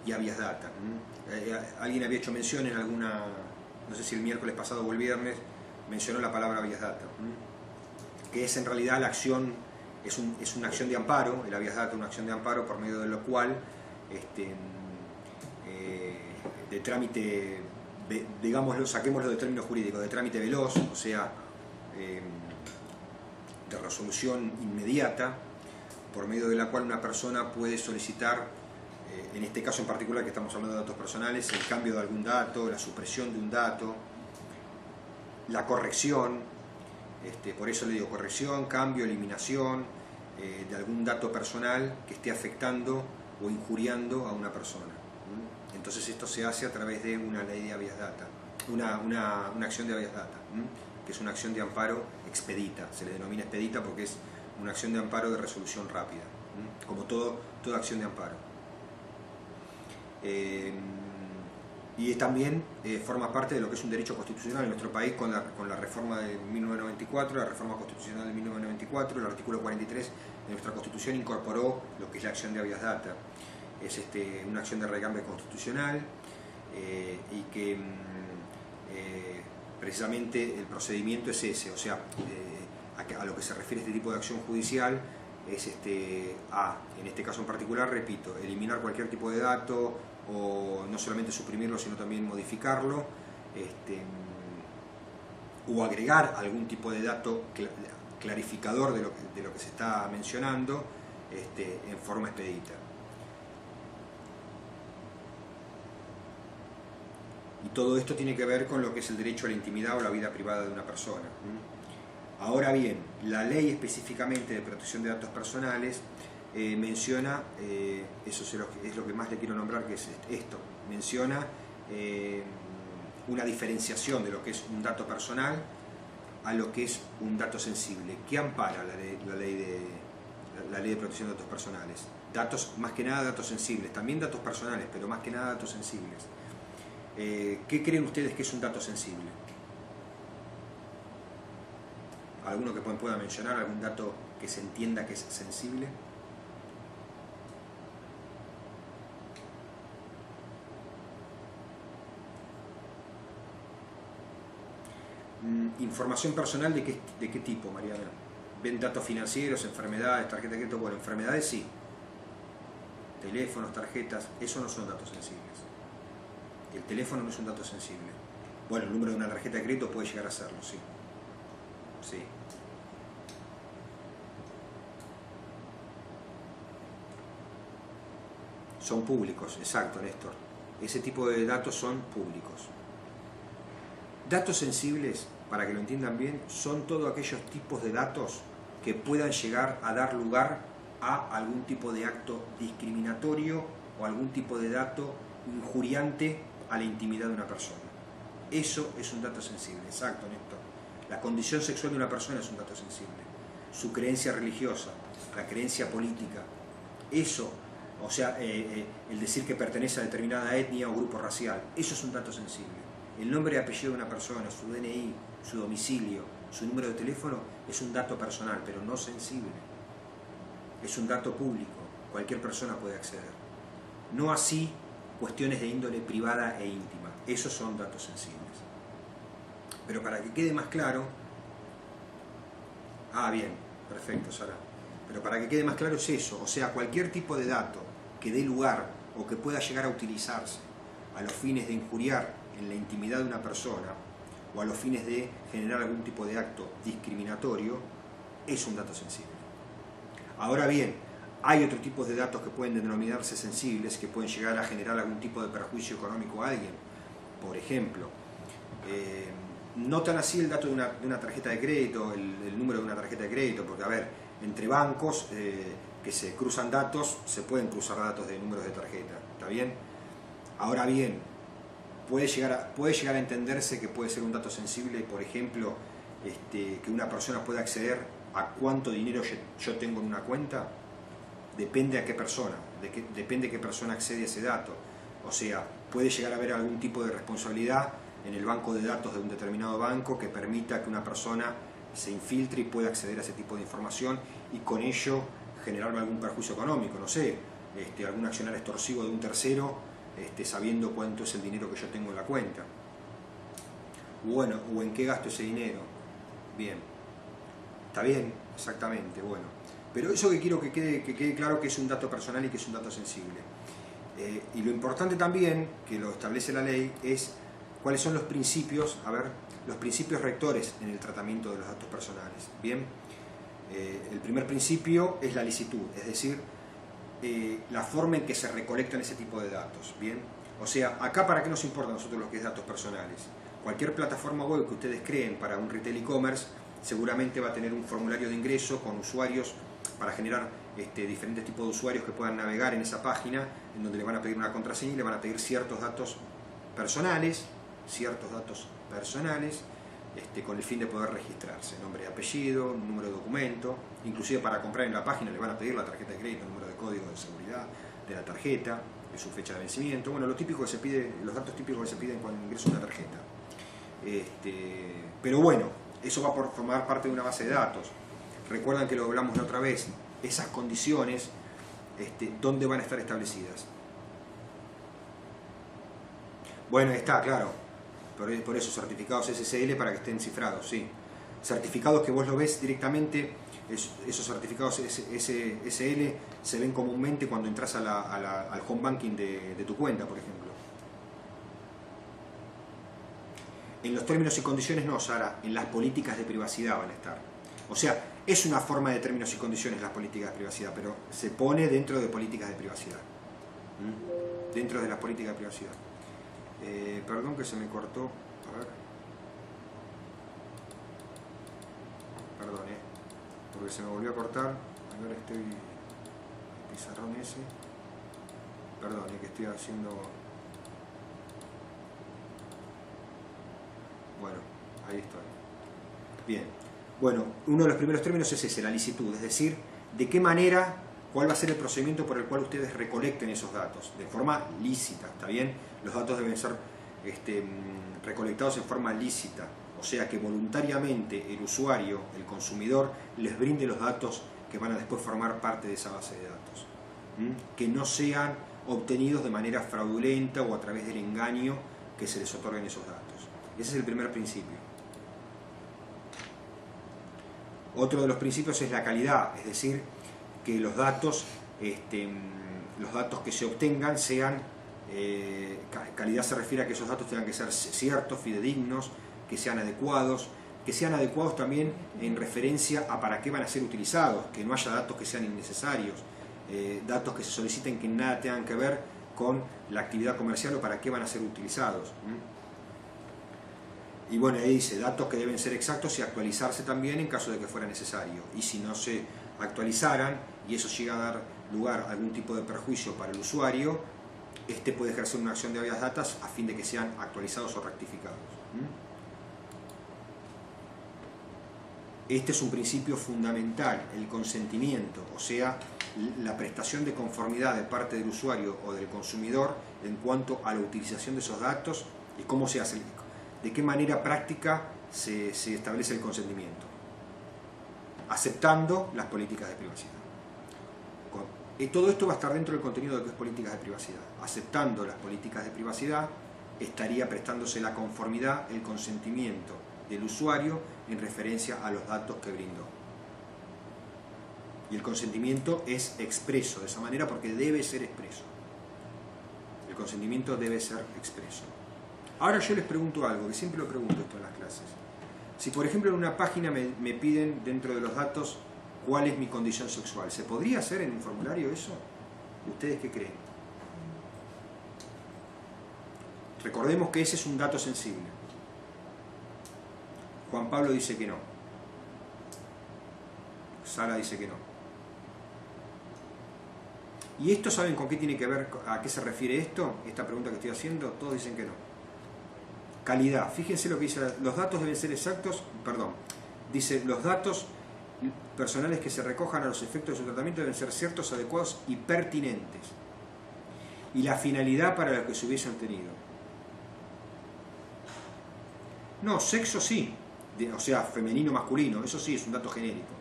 y habeas data. Alguien había hecho mención en alguna, no sé si el miércoles pasado o el viernes, mencionó la palabra habeas data, que es en realidad la acción, es una acción de amparo, el habeas data es una acción de amparo por medio de lo cual de trámite, digámoslo, saquémoslo de términos jurídicos, de trámite veloz, o sea, de resolución inmediata, por medio de la cual una persona puede solicitar, en este caso en particular que estamos hablando de datos personales, el cambio de algún dato, la supresión de un dato, la corrección, por eso le digo corrección, cambio, eliminación de algún dato personal que esté afectando o injuriando a una persona. Entonces esto se hace a través de una ley de habeas data, una acción de habeas data, que es una acción de amparo expedita, se le denomina expedita porque es una acción de amparo de resolución rápida, como toda acción de amparo. Y también forma parte de lo que es un derecho constitucional en nuestro país con la reforma de 1994, la reforma constitucional de 1994, el artículo 43 de nuestra Constitución incorporó lo que es la acción de habeas data. Es una acción de recambio constitucional y que precisamente el procedimiento es ese, o sea, a lo que se refiere este tipo de acción judicial es en este caso en particular, repito, eliminar cualquier tipo de dato o no solamente suprimirlo sino también modificarlo, o agregar algún tipo de dato clarificador de lo que se está mencionando en forma expedita. Y todo esto tiene que ver con lo que es el derecho a la intimidad o la vida privada de una persona. Ahora bien, la ley específicamente de protección de datos personales menciona, eso es lo que más le quiero nombrar, que es esto, menciona una diferenciación de lo que es un dato personal a lo que es un dato sensible. ¿Qué ampara la ley de protección de datos personales? Datos, más que nada datos sensibles, también datos personales, pero más que nada datos sensibles. ¿Qué creen ustedes que es un dato sensible? ¿Alguno que pueda mencionar algún dato que se entienda que es sensible? Información personal de qué tipo, Mariana. ¿Ven datos financieros, enfermedades, tarjeta de crédito? Bueno, enfermedades sí. Teléfonos, tarjetas, eso no son datos sensibles. El teléfono no es un dato sensible. Bueno, el número de una tarjeta de crédito puede llegar a serlo, sí. Sí. Son públicos, exacto, Néstor. Ese tipo de datos son públicos. Datos sensibles, para que lo entiendan bien, son todos aquellos tipos de datos que puedan llegar a dar lugar a algún tipo de acto discriminatorio o algún tipo de dato injuriante a la intimidad de una persona. Eso es un dato sensible, exacto, Néstor. La condición sexual de una persona es un dato sensible. Su creencia religiosa, la creencia política, eso, o sea, el decir que pertenece a determinada etnia o grupo racial, eso es un dato sensible. El nombre y apellido de una persona, su DNI, su domicilio, su número de teléfono, es un dato personal, pero no sensible. Es un dato público, cualquier persona puede acceder. No así cuestiones de índole privada e íntima, esos son datos sensibles. Pero para que quede más claro... bien, perfecto, Sara. Pero para que quede más claro es eso, o sea, cualquier tipo de dato que dé lugar o que pueda llegar a utilizarse a los fines de injuriar en la intimidad de una persona o a los fines de generar algún tipo de acto discriminatorio, es un dato sensible. Ahora bien, hay otros tipos de datos que pueden denominarse sensibles, que pueden llegar a generar algún tipo de perjuicio económico a alguien. Por ejemplo, no tan así el dato de una tarjeta de crédito, el número de una tarjeta de crédito, porque a ver, entre bancos que se cruzan datos, se pueden cruzar datos de números de tarjeta, ¿está bien? Ahora bien, puede llegar a entenderse que puede ser un dato sensible, por ejemplo, que una persona pueda acceder a cuánto dinero yo tengo en una cuenta. Depende a qué persona, depende a qué persona accede a ese dato. O sea, puede llegar a haber algún tipo de responsabilidad en el banco de datos de un determinado banco que permita que una persona se infiltre y pueda acceder a ese tipo de información y con ello generarme algún perjuicio económico, no sé, algún accionar extorsivo de un tercero, sabiendo cuánto es el dinero que yo tengo en la cuenta. Bueno, o en qué gasto ese dinero. Bien, está bien, exactamente, bueno. Pero eso que quiero que quede claro que es un dato personal y que es un dato sensible. Y lo importante también, que lo establece la ley, es cuáles son los principios, los principios rectores en el tratamiento de los datos personales. Bien, el primer principio es la licitud, es decir, la forma en que se recolectan ese tipo de datos. Bien, o sea, acá para qué nos importa a nosotros lo que es datos personales. Cualquier plataforma web que ustedes creen para un retail e-commerce seguramente va a tener un formulario de ingreso con usuarios para generar diferentes tipos de usuarios que puedan navegar en esa página, en donde le van a pedir una contraseña y le van a pedir ciertos datos personales, con el fin de poder registrarse, nombre y apellido, número de documento, inclusive para comprar en la página le van a pedir la tarjeta de crédito, el número de código de seguridad de la tarjeta, de su fecha de vencimiento, bueno, lo típico que se pide, los datos típicos que se piden cuando ingresa una tarjeta. Pero bueno, eso va a formar parte de una base de datos. Recuerdan que lo hablamos la otra vez, esas condiciones, ¿dónde van a estar establecidas? Bueno, está claro, por eso, certificados SSL para que estén cifrados, sí. Certificados que vos lo ves directamente, esos certificados SSL se ven comúnmente cuando entras al home banking de tu cuenta, por ejemplo. En los términos y condiciones no, Sara, en las políticas de privacidad van a estar. O sea, es una forma de términos y condiciones las políticas de privacidad, pero se pone dentro de políticas de privacidad. Dentro de las políticas de privacidad. Perdón que se me cortó. A ver. Perdón, porque se me volvió a cortar. A ver, estoy... Pizarrón ese. Perdón, que estoy haciendo... Bueno, ahí estoy. Bien. Bueno, uno de los primeros términos es ese, la licitud, es decir, de qué manera, cuál va a ser el procedimiento por el cual ustedes recolecten esos datos, de forma lícita, ¿está bien? Los datos deben ser recolectados en forma lícita, o sea que voluntariamente el usuario, el consumidor, les brinde los datos que van a después formar parte de esa base de datos. Que no sean obtenidos de manera fraudulenta o a través del engaño que se les otorguen esos datos. Ese es el primer principio. Otro de los principios es la calidad, es decir, que los datos que se obtengan sean, calidad se refiere a que esos datos tengan que ser ciertos, fidedignos, que sean adecuados también en referencia a para qué van a ser utilizados, que no haya datos que sean innecesarios, datos que se soliciten que nada tengan que ver con la actividad comercial o para qué van a ser utilizados. Y bueno, ahí dice, datos que deben ser exactos y actualizarse también en caso de que fuera necesario. Y si no se actualizaran y eso llega a dar lugar a algún tipo de perjuicio para el usuario, puede ejercer una acción de habeas data a fin de que sean actualizados o rectificados. Este es un principio fundamental, el consentimiento, o sea, la prestación de conformidad de parte del usuario o del consumidor en cuanto a la utilización de esos datos y cómo se hace, de qué manera práctica se establece el consentimiento, aceptando las políticas de privacidad. Todo esto va a estar dentro del contenido de lo que es políticas de privacidad. Aceptando las políticas de privacidad, estaría prestándose la conformidad, el consentimiento del usuario en referencia a los datos que brindó. Y el consentimiento es expreso de esa manera porque debe ser expreso. El consentimiento debe ser expreso. Ahora yo les pregunto algo, que siempre lo pregunto esto en las clases. Si por ejemplo en una página me piden dentro de los datos cuál es mi condición sexual, ¿se podría hacer en un formulario eso? ¿Ustedes qué creen? Recordemos que ese es un dato sensible. Juan Pablo dice que no. Sara dice que no. ¿Y esto saben con qué tiene que ver, a qué se refiere esto? Esta pregunta que estoy haciendo, todos dicen que no. Calidad, fíjense lo que dice, los datos deben ser exactos, dice, los datos personales que se recojan a los efectos de su tratamiento deben ser ciertos, adecuados y pertinentes. Y la finalidad para la que se hubiesen tenido. No, sexo sí, o sea, femenino, masculino, eso sí es un dato genérico.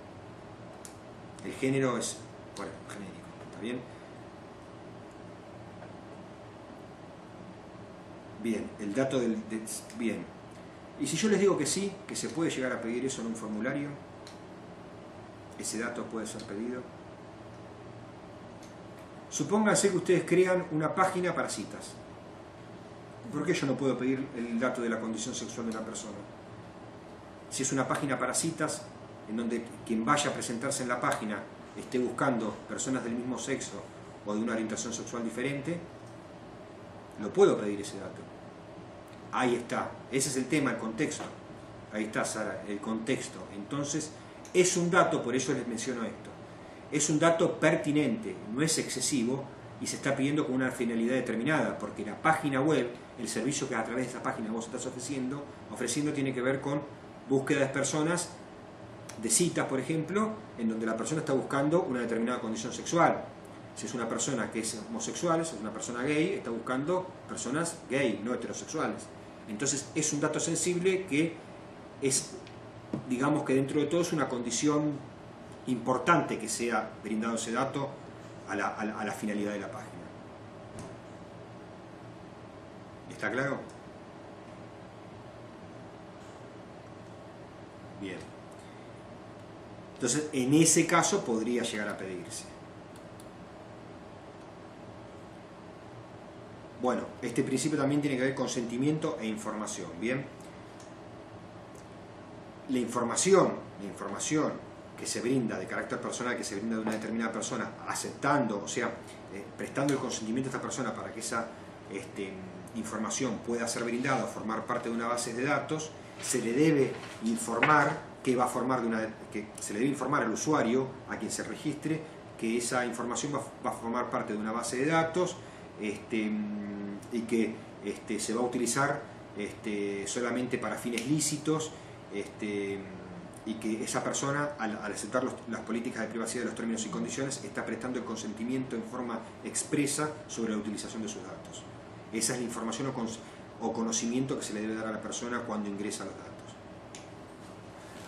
El género es, bueno, genérico, ¿está bien? Bien, el dato bien. Y si yo les digo que sí, que se puede llegar a pedir eso en un formulario, ese dato puede ser pedido. Supónganse que ustedes crean una página para citas. ¿Por qué yo no puedo pedir el dato de la condición sexual de una persona? Si es una página para citas, en donde quien vaya a presentarse en la página esté buscando personas del mismo sexo o de una orientación sexual diferente, lo puedo pedir ese dato. Ahí está, ese es el tema, el contexto. Ahí está, Sara, el contexto. Entonces, es un dato, por eso les menciono esto. es un dato pertinente, no es excesivo y se está pidiendo con una finalidad determinada, porque la página web, el servicio que a través de esa página vos estás ofreciendo tiene que ver con búsqueda de personas, de citas, por ejemplo, en donde la persona está buscando una determinada condición sexual. Si es una persona que es homosexual, si es una persona gay, está buscando personas gay, no heterosexuales. Entonces es un dato sensible que es, digamos que dentro de todo es una condición importante que sea brindado ese dato a la finalidad de la página. ¿Está claro? Bien. Entonces, en ese caso podría llegar a pedirse. Bueno, este principio también tiene que ver con consentimiento e información, ¿bien? La información que se brinda de carácter personal, que se brinda de una determinada persona, aceptando, o sea, prestando el consentimiento a esta persona para que esa información pueda ser brindada o formar parte de una base de datos, se le debe informar que se le debe informar al usuario, a quien se registre, que esa información va a formar parte de una base de datos y que se va a utilizar solamente para fines lícitos, y que esa persona, al aceptar las políticas de privacidad de los términos y condiciones, está prestando el consentimiento en forma expresa sobre la utilización de sus datos. Esa es la información o conocimiento que se le debe dar a la persona cuando ingresa los datos.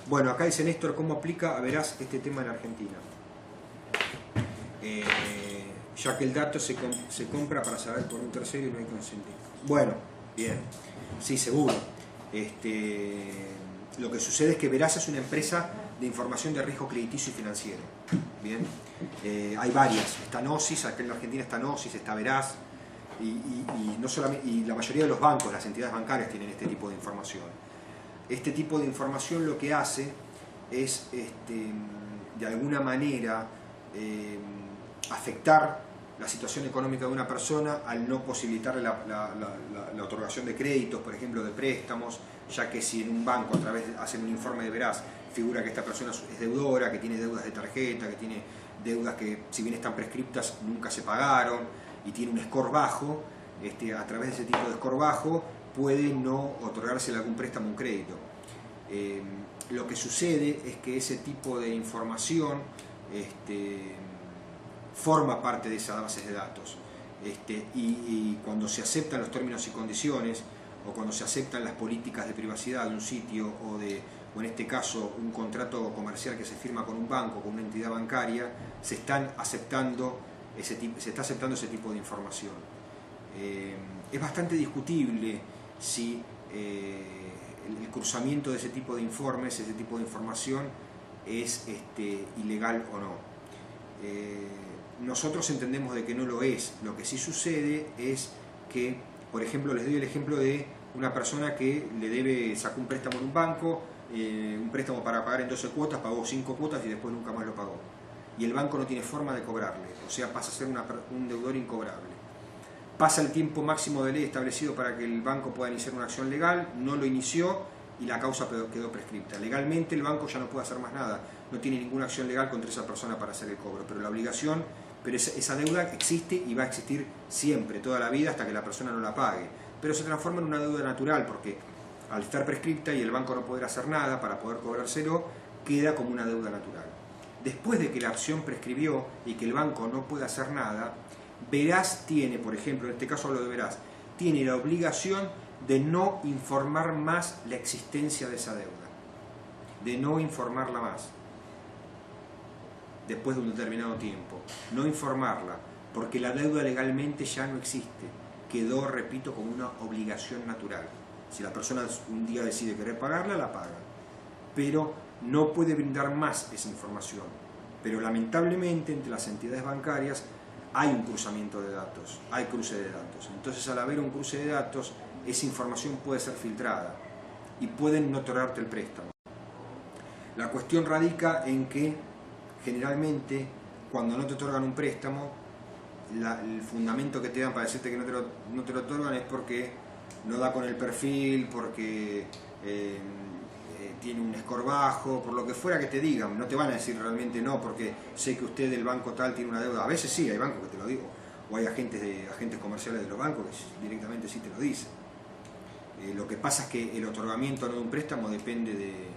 Bueno, acá dice Néstor, ¿cómo aplica, verás, este tema en Argentina? Ya que el dato se compra para saber por un tercero y no hay consentimiento. Bueno, bien, sí, seguro. Lo que sucede es que Veraz es una empresa de información de riesgo crediticio y financiero. Bien, hay varias. Está Gnosis, acá en la Argentina está Gnosis, está Veraz, no solamente, y la mayoría de los bancos, las entidades bancarias tienen este tipo de información. Este tipo de información lo que hace es, de alguna manera, afectar la situación económica de una persona al no posibilitarle la otorgación de créditos, por ejemplo, de préstamos, ya que si en un banco a través hacen un informe de Veraz figura que esta persona es deudora, que tiene deudas de tarjeta, que tiene deudas que, si bien están prescriptas, nunca se pagaron y tiene un score bajo, a través de ese tipo de score bajo puede no otorgársele algún préstamo o un crédito. Lo que sucede es que ese tipo de información forma parte de esas bases de datos, y cuando se aceptan los términos y condiciones o cuando se aceptan las políticas de privacidad de un sitio o en este caso un contrato comercial que se firma con un banco, con una entidad bancaria, se está aceptando ese tipo de información. Es bastante discutible si el cruzamiento de ese tipo de informes, ese tipo de información es ilegal o no. Nosotros entendemos de que no lo es. Lo que sí sucede es que, por ejemplo, les doy el ejemplo de una persona que sacó un préstamo en un banco, un préstamo para pagar en 12 cuotas, pagó 5 cuotas y después nunca más lo pagó. Y el banco no tiene forma de cobrarle, o sea, pasa a ser un deudor incobrable. Pasa el tiempo máximo de ley establecido para que el banco pueda iniciar una acción legal, no lo inició y la causa quedó prescripta. Legalmente el banco ya no puede hacer más nada, no tiene ninguna acción legal contra esa persona para hacer el cobro, pero la obligación, esa deuda existe y va a existir siempre, toda la vida, hasta que la persona no la pague. Pero se transforma en una deuda natural porque al estar prescripta y el banco no poder hacer nada para poder cobrárselo, queda como una deuda natural. Después de que la acción prescribió y que el banco no puede hacer nada, Veraz tiene, por ejemplo, en este caso hablo de Veraz, tiene la obligación de no informar más la existencia de esa deuda, de no informarla más después de un determinado tiempo, no informarla, porque la deuda legalmente ya no existe, quedó, repito, como una obligación natural. Si la persona un día decide querer pagarla, la paga, pero no puede brindar más esa información. Pero lamentablemente entre las entidades bancarias hay un cruzamiento de datos, hay cruce de datos. Entonces, al haber un cruce de datos, esa información puede ser filtrada y pueden no otorgarte el préstamo. La cuestión radica en que generalmente cuando no te otorgan un préstamo, el fundamento que te dan para decirte que no te lo otorgan es porque no da con el perfil, porque tiene un score bajo, por lo que fuera que te digan, no te van a decir realmente no, porque sé que usted del banco tal tiene una deuda. A veces sí, hay bancos que te lo digo, o hay agentes comerciales de los bancos que directamente sí te lo dicen. Lo que pasa es que el otorgamiento no de un préstamo depende de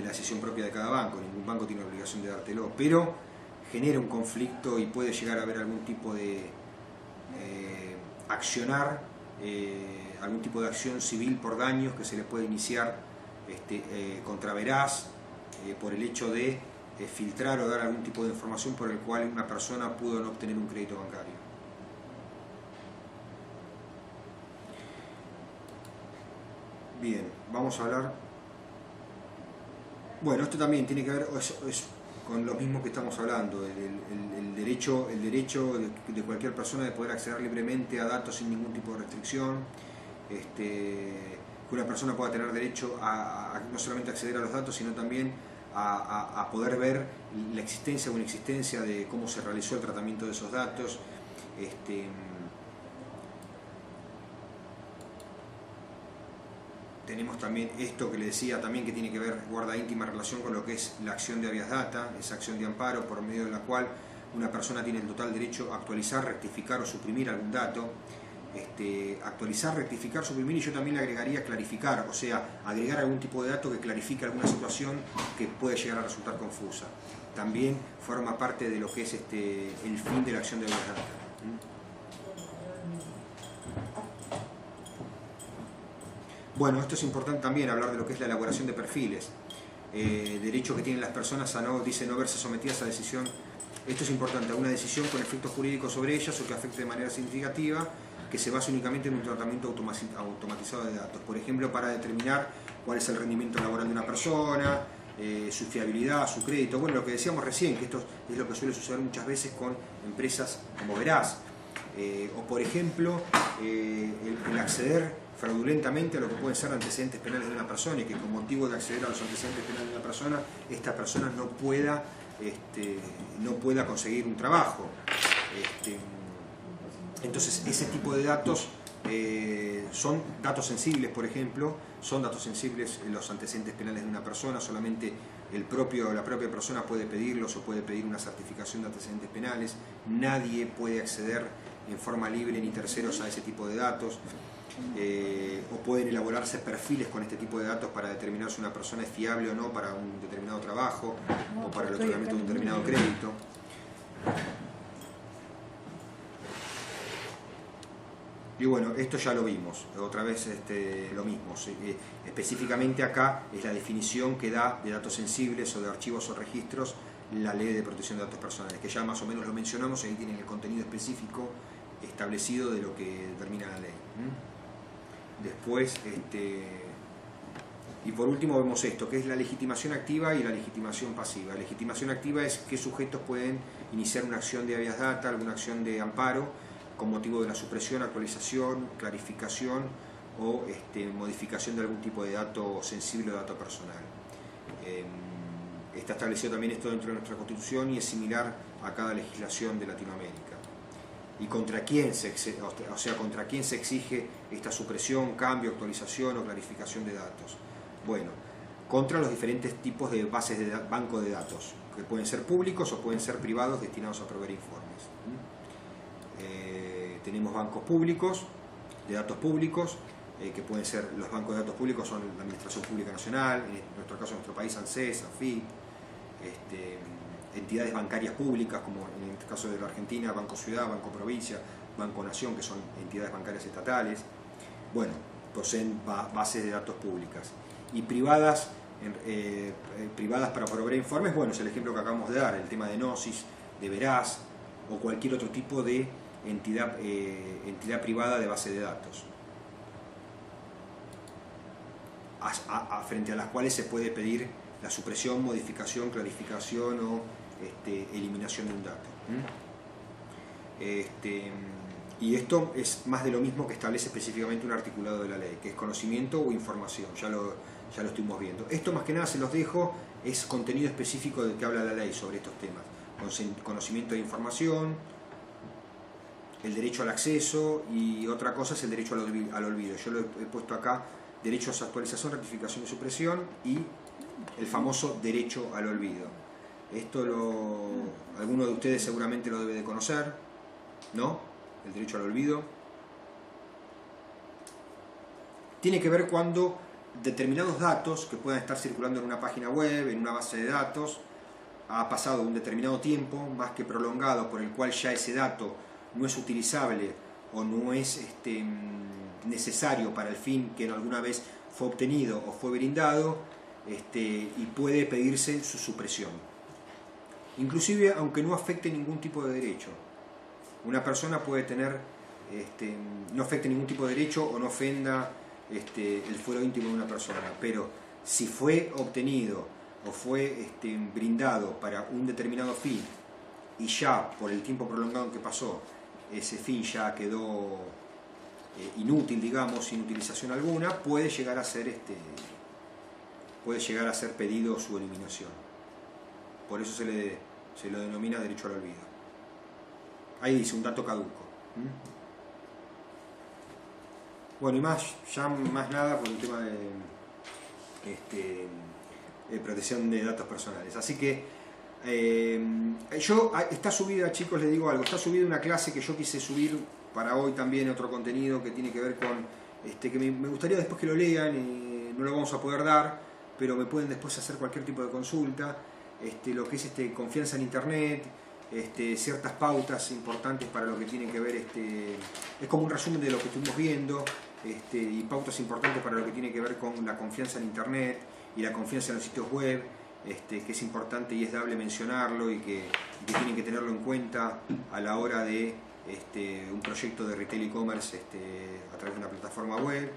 la decisión propia de cada banco. Ningún banco tiene la obligación de dártelo, pero genera un conflicto y puede llegar a haber algún tipo de algún tipo de acción civil por daños que se le puede iniciar contra Veraz por el hecho de filtrar o dar algún tipo de información por el cual una persona pudo no obtener un crédito bancario. Bien, vamos a hablar. Bueno, esto también tiene que ver con lo mismo que estamos hablando, el derecho de cualquier persona de poder acceder libremente a datos sin ningún tipo de restricción, que una persona pueda tener derecho a no solamente acceder a los datos, sino también a poder ver la existencia o inexistencia de cómo se realizó el tratamiento de esos datos. Tenemos también esto que le decía también, que tiene que ver, guarda íntima relación con lo que es la acción de habeas data, esa acción de amparo por medio de la cual una persona tiene el total derecho a actualizar, rectificar o suprimir algún dato. Actualizar, rectificar, suprimir, y yo también le agregaría clarificar, o sea, agregar algún tipo de dato que clarifique alguna situación que puede llegar a resultar confusa. También forma parte de lo que es el fin de la acción de habeas data. Bueno, esto es importante también, hablar de lo que es la elaboración de perfiles. Derecho que tienen las personas a no verse sometidas a decisión. Esto es importante, a una decisión con efectos jurídicos sobre ellas o que afecte de manera significativa, que se base únicamente en un tratamiento automatizado de datos. Por ejemplo, para determinar cuál es el rendimiento laboral de una persona, su fiabilidad, su crédito. Bueno, lo que decíamos recién, que esto es lo que suele suceder muchas veces con empresas como Veraz. O por ejemplo, el acceder fraudulentamente a lo que pueden ser antecedentes penales de una persona, y que con motivo de acceder a los antecedentes penales de una persona, esta persona no pueda conseguir un trabajo. Entonces, ese tipo de datos son datos sensibles, por ejemplo, son datos sensibles los antecedentes penales de una persona, solamente la propia persona puede pedirlos o puede pedir una certificación de antecedentes penales, nadie puede acceder en forma libre ni terceros a ese tipo de datos. O pueden elaborarse perfiles con este tipo de datos para determinar si una persona es fiable o no para un determinado trabajo o para el otorgamiento de un determinado crédito. Y bueno, esto ya lo vimos, otra vez lo mismo. Específicamente acá es la definición que da de datos sensibles o de archivos o registros la Ley de Protección de Datos Personales, que ya más o menos lo mencionamos, y ahí tienen el contenido específico establecido de lo que determina la ley. Después, y por último vemos esto, que es la legitimación activa y la legitimación pasiva. La legitimación activa es qué sujetos pueden iniciar una acción de habeas data, alguna acción de amparo, con motivo de la supresión, actualización, clarificación o modificación de algún tipo de dato sensible o dato personal. Está establecido también esto dentro de nuestra Constitución y es similar a cada legislación de Latinoamérica. ¿Y contra quién contra quién se exige esta supresión, cambio, actualización o clarificación de datos? Bueno, contra los diferentes tipos de bases de banco de datos, que pueden ser públicos o pueden ser privados destinados a proveer informes. Tenemos bancos públicos, de datos públicos, que pueden ser, los bancos de datos públicos son la Administración Pública Nacional, en nuestro caso, en nuestro país, ANSES, AFIP, entidades bancarias públicas, como en el caso de la Argentina, Banco Ciudad, Banco Provincia, Banco Nación, que son entidades bancarias estatales. Bueno, poseen bases de datos públicas. Y privadas para proveer informes, bueno, es el ejemplo que acabamos de dar, el tema de Gnosis, de Veraz, o cualquier otro tipo de entidad privada de base de datos, frente a las cuales se puede pedir la supresión, modificación, clarificación o eliminación de un dato. Y esto es más de lo mismo que establece específicamente un articulado de la ley, que es conocimiento o información, ya lo estuvimos viendo. Esto más que nada se los dejo, es contenido específico del que habla la ley sobre estos temas. Conocimiento de información, el derecho al acceso, y otra cosa es el derecho al olvido. Yo lo he puesto acá derechos a actualización, rectificación y supresión, y el famoso derecho al olvido. Esto alguno de ustedes seguramente lo debe de conocer, ¿no? El derecho al olvido. Tiene que ver cuando determinados datos que puedan estar circulando en una página web, en una base de datos, ha pasado un determinado tiempo, más que prolongado, por el cual ya ese dato no es utilizable o no es necesario para el fin que alguna vez fue obtenido o fue brindado, y puede pedirse su supresión. Inclusive aunque no afecte ningún tipo de derecho. Una persona puede tener, no afecte ningún tipo de derecho o no ofenda el fuero íntimo de una persona, pero si fue obtenido o fue brindado para un determinado fin y ya por el tiempo prolongado que pasó, ese fin ya quedó inútil, digamos, sin utilización alguna, puede llegar a ser pedido su eliminación. Por eso se lo denomina derecho al olvido. Ahí dice un dato caduco. Bueno, y más nada por el tema de protección de datos personales. Así que está subida, chicos, les digo algo, está subida una clase que yo quise subir para hoy también, otro contenido que tiene que ver con, que me gustaría después que lo lean, no lo vamos a poder dar, pero me pueden después hacer cualquier tipo de consulta, lo que es confianza en Internet, ciertas pautas importantes para lo que tiene que ver, es como un resumen de lo que estuvimos viendo, y pautas importantes para lo que tiene que ver con la confianza en Internet y la confianza en los sitios web, que es importante y es dable mencionarlo y que tienen que tenerlo en cuenta a la hora de un proyecto de retail e-commerce a través de una plataforma web.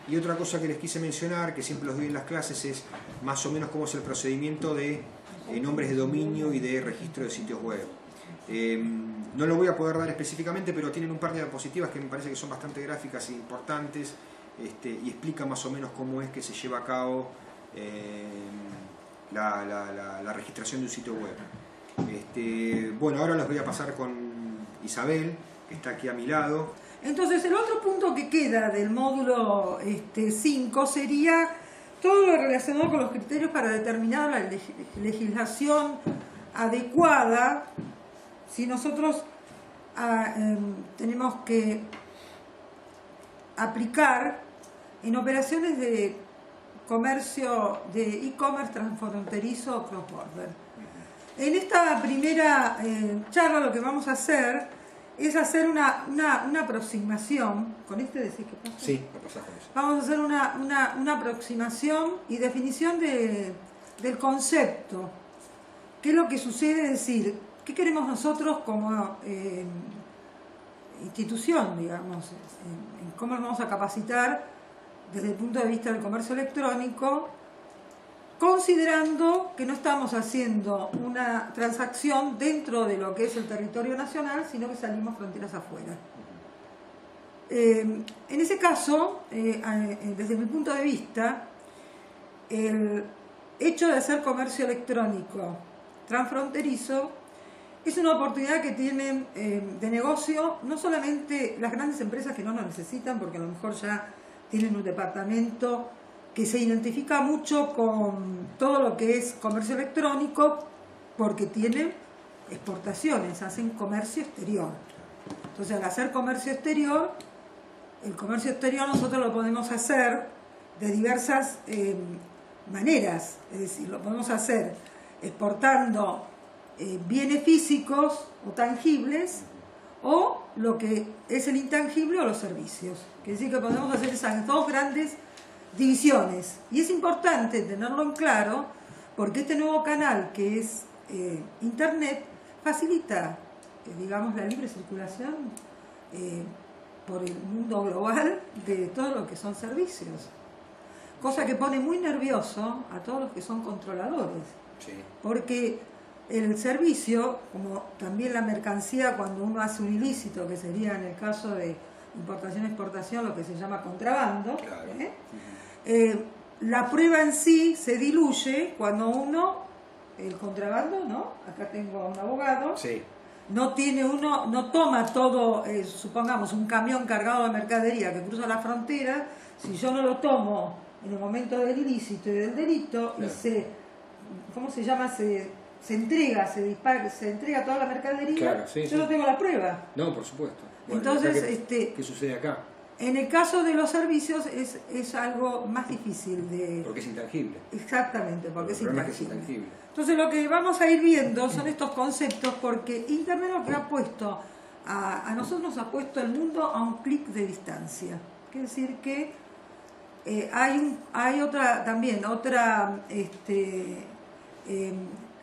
Y otra cosa que les quise mencionar, que siempre los doy en las clases, es más o menos cómo es el procedimiento de nombres de dominio y de registro de sitios web. No lo voy a poder dar específicamente, pero tienen un par de diapositivas que me parece que son bastante gráficas e importantes, y explica más o menos cómo es que se lleva a cabo la registración de un sitio web. Bueno, ahora los voy a pasar con Isabel, que está aquí a mi lado. Entonces, el otro punto que queda del módulo 5 sería todo lo relacionado con los criterios para determinar la legislación adecuada. Si nosotros tenemos que aplicar en operaciones de comercio de e-commerce transfronterizo o cross-border. En esta primera charla lo que vamos a hacer es hacer una aproximación. ¿Con decís qué pasa? Sí, ¿qué pasa con eso? Vamos a hacer una aproximación y definición del concepto. ¿Qué es lo que sucede? Es decir, ¿qué queremos nosotros como institución, digamos? En cómo nos vamos a capacitar desde el punto de vista del comercio electrónico, considerando que no estamos haciendo una transacción dentro de lo que es el territorio nacional, sino que salimos fronteras afuera. En ese caso, desde mi punto de vista, el hecho de hacer comercio electrónico transfronterizo es una oportunidad que tienen de negocio no solamente las grandes empresas que no lo necesitan, porque a lo mejor ya tienen un departamento que se identifica mucho con todo lo que es comercio electrónico, porque tienen exportaciones, hacen comercio exterior. Entonces, al hacer comercio exterior, el comercio exterior nosotros lo podemos hacer de diversas maneras. Es decir, lo podemos hacer exportando bienes físicos o tangibles, o lo que es el intangible o los servicios. Quiere decir que podemos hacer esas dos grandes divisiones. Y es importante tenerlo en claro, porque este nuevo canal que es Internet facilita, digamos, la libre circulación por el mundo global de todo lo que son servicios. Cosa que pone muy nervioso a todos los que son controladores. Sí. Porque el servicio, como también la mercancía, cuando uno hace un ilícito, que sería en el caso de importación-exportación lo que se llama contrabando, Claro. La prueba en sí se diluye cuando uno, el contrabando, ¿no? Acá tengo a un abogado, Sí. no tiene uno, no toma todo, supongamos, un camión cargado de mercadería que cruza la frontera, si yo no lo tomo en el momento del ilícito y del delito, claro. y ¿cómo se llama? Se entrega, se dispara, se entrega toda la mercadería, claro, sí, yo sí. no tengo la prueba. No, por supuesto. Bueno, Entonces, ¿qué sucede acá? En el caso de los servicios es algo más difícil de... Porque es intangible. Exactamente, porque es intangible. intangible. Entonces lo que vamos a ir viendo son estos conceptos, porque Internet lo que ha puesto, a nosotros nos ha puesto el mundo a un clic de distancia. Quiere decir que hay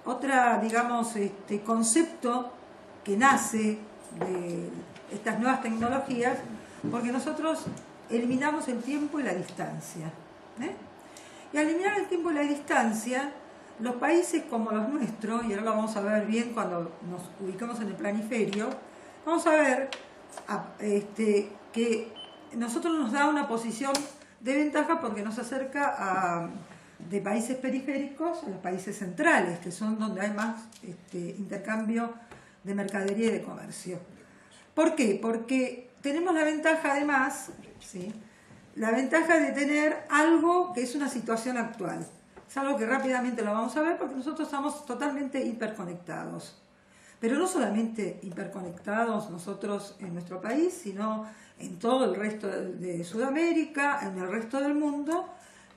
otra, digamos, concepto que nace de estas nuevas tecnologías, porque nosotros eliminamos el tiempo y la distancia. Y al eliminar el tiempo y la distancia, los países como los nuestros, y ahora lo vamos a ver bien cuando nos ubicamos en el planiferio, vamos a ver que nosotros nos da una posición de ventaja porque nos acerca de países periféricos a los países centrales, que son donde hay más intercambio de mercadería y de comercio. ¿Por qué? Porque tenemos la ventaja además, ¿sí?, la ventaja de tener algo que es una situación actual. Es algo que rápidamente lo vamos a ver porque nosotros estamos totalmente hiperconectados. Pero no solamente hiperconectados nosotros en nuestro país, sino en todo el resto de Sudamérica, en el resto del mundo.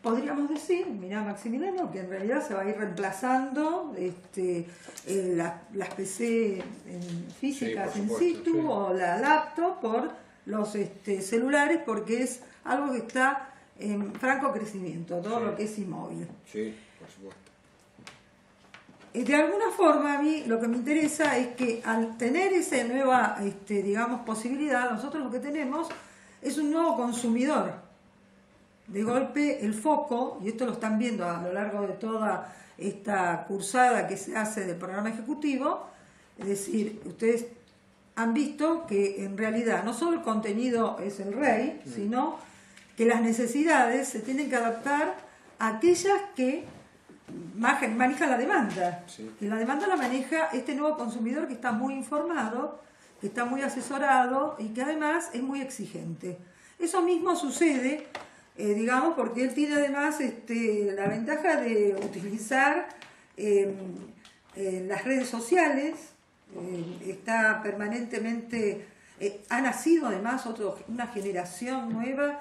Podríamos decir, mirá Maximiliano, que en realidad se va a ir reemplazando las PC físicas sí, in supuesto, situ, sí, o la laptop por los celulares, porque es algo que está en franco crecimiento, todo lo que es inmóvil. Sí, por supuesto. De alguna forma a mí lo que me interesa es que al tener esa nueva digamos, posibilidad, nosotros lo que tenemos es un nuevo consumidor. De golpe el foco, y esto lo están viendo a lo largo de toda esta cursada que se hace del programa ejecutivo, es decir, ustedes han visto que en realidad no solo el contenido es el rey, sino que las necesidades se tienen que adaptar a aquellas que manejan la demanda. Sí. Y la demanda la maneja este nuevo consumidor que está muy informado, que está muy asesorado y que además es muy exigente. Eso mismo sucede, digamos, porque él tiene además la ventaja de utilizar las redes sociales, está permanentemente, ha nacido además una generación nueva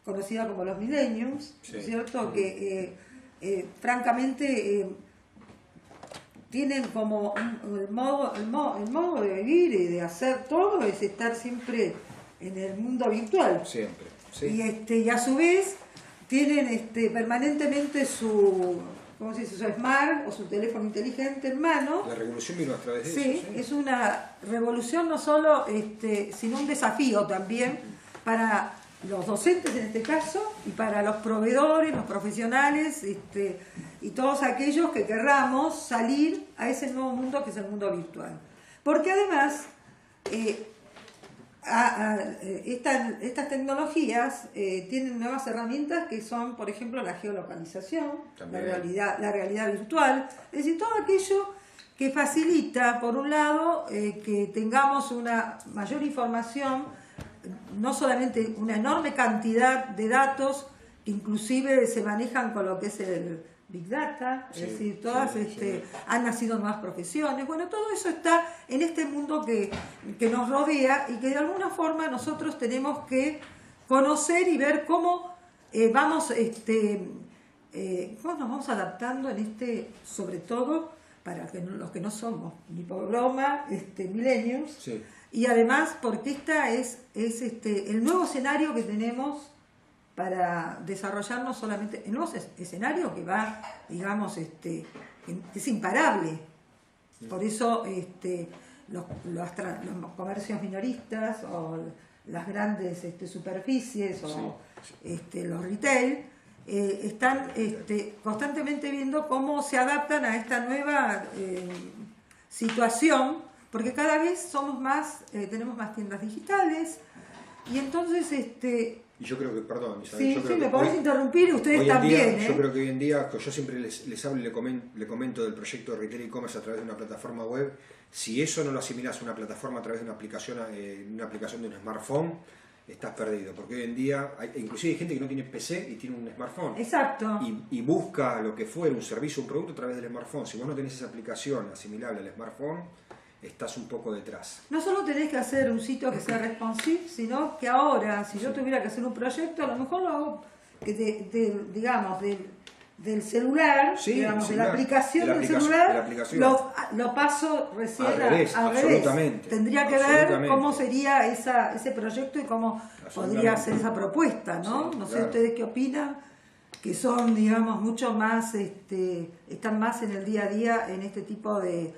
conocida como los millennials, sí, ¿cierto? Que francamente tienen como el modo de vivir y de hacer todo es estar siempre en el mundo virtual. Siempre, sí. Y a su vez tienen permanentemente su smart o su teléfono inteligente en mano. La revolución vino a través de Sí, eso. Sí, es una revolución no solo, sino un desafío también para los docentes en este caso y para los proveedores, los profesionales y todos aquellos que querramos salir a ese nuevo mundo que es el mundo virtual. Porque además estas tecnologías tienen nuevas herramientas que son, por ejemplo, la geolocalización, la realidad virtual, es decir, todo aquello que facilita, por un lado, que tengamos una mayor información, no solamente una enorme cantidad de datos, que inclusive se manejan con lo que es el Big Data, es decir, todas han nacido nuevas profesiones. Bueno, todo eso está en este mundo que nos rodea y que de alguna forma nosotros tenemos que conocer y ver cómo vamos nos vamos adaptando sobre todo para los que no somos ni por broma millennials. Sí. Y además porque esta es el nuevo escenario que tenemos para desarrollar no solamente el nuevo escenario que va, digamos, que es imparable. Por eso los comercios minoristas o las grandes superficies o los retail están constantemente viendo cómo se adaptan a esta nueva situación, porque cada vez somos más, tenemos más tiendas digitales y entonces Y yo creo que, perdón, Isabel, Sí, yo sí, creo me que podés interrumpir, ustedes hoy en también. día, yo creo que hoy en día, yo siempre les hablo y le comento del proyecto de Retail e-commerce a través de una plataforma web. Si eso no lo asimilas a una plataforma a través de una aplicación de un smartphone, estás perdido. Porque hoy en día, inclusive hay gente que no tiene PC y tiene un smartphone. Exacto. Y busca lo que fuera, un servicio, un producto a través del smartphone. Si vos no tenés esa aplicación asimilable al smartphone, estás un poco detrás. No solo tenés que hacer un sitio que sea responsive, sino que ahora, si yo tuviera que hacer un proyecto, a lo mejor lo hago digamos, del celular, Sí, digamos, de la celular, aplicación de la del aplicación, celular, de la aplicación. lo paso recién Al revés, absolutamente. Tendría que ver Absolutamente. cómo sería ese proyecto y cómo podría ser esa propuesta, ¿no? Sí, No sé claro. ustedes qué opinan, que son, digamos, mucho más, están más en el día a día en este tipo de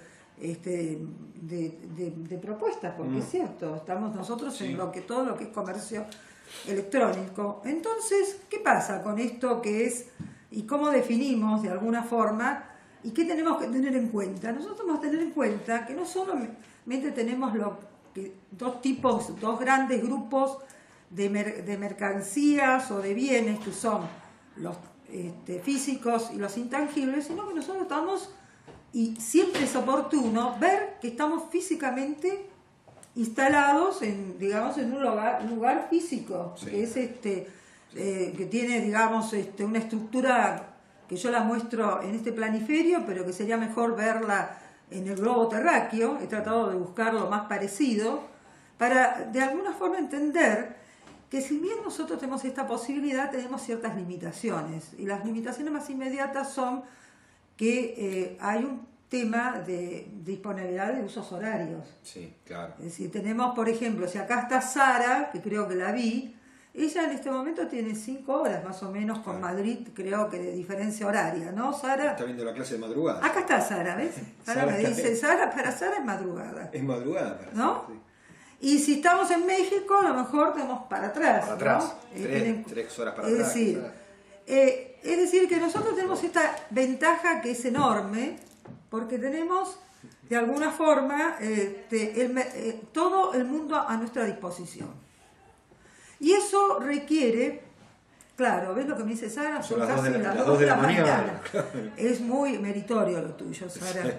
propuestas, porque es cierto, estamos nosotros en todo lo que es comercio electrónico. Entonces, ¿qué pasa con esto que es y cómo definimos de alguna forma y qué tenemos que tener en cuenta? Nosotros tenemos que tener en cuenta que no solamente tenemos dos grandes grupos de mercancías o de bienes que son los físicos y los intangibles, sino que nosotros estamos, y siempre es oportuno ver que estamos físicamente instalados en, digamos, en un lugar físico, sí, que es que tiene, digamos, una estructura que yo la muestro en este planiferio, pero que sería mejor verla en el globo terráqueo. He tratado de buscar lo más parecido para de alguna forma entender que si bien nosotros tenemos esta posibilidad, tenemos ciertas limitaciones, y las limitaciones más inmediatas son que hay un tema de disponibilidad de usos horarios. Sí, claro. Es decir, tenemos, por ejemplo, si acá está Sara, que creo que la vi, ella en este momento tiene 5 horas más o menos con Madrid, creo que de diferencia horaria, ¿no, Sara? Está viendo la clase de madrugada. Acá está Sara, ¿ves? Sara me dice, para Sara es madrugada. Es madrugada para ¿no? Sara, sí. Y si estamos en México, a lo mejor tenemos para atrás. Para atrás, ¿no? 3 horas para es atrás. Decir, es decir, que nosotros tenemos esta ventaja que es enorme, porque tenemos, de alguna forma, todo el mundo a nuestra disposición. Y eso requiere, claro, ¿ves lo que me dice Sara? Son casi las 2 de la mañana. Es muy meritorio lo tuyo, Sara.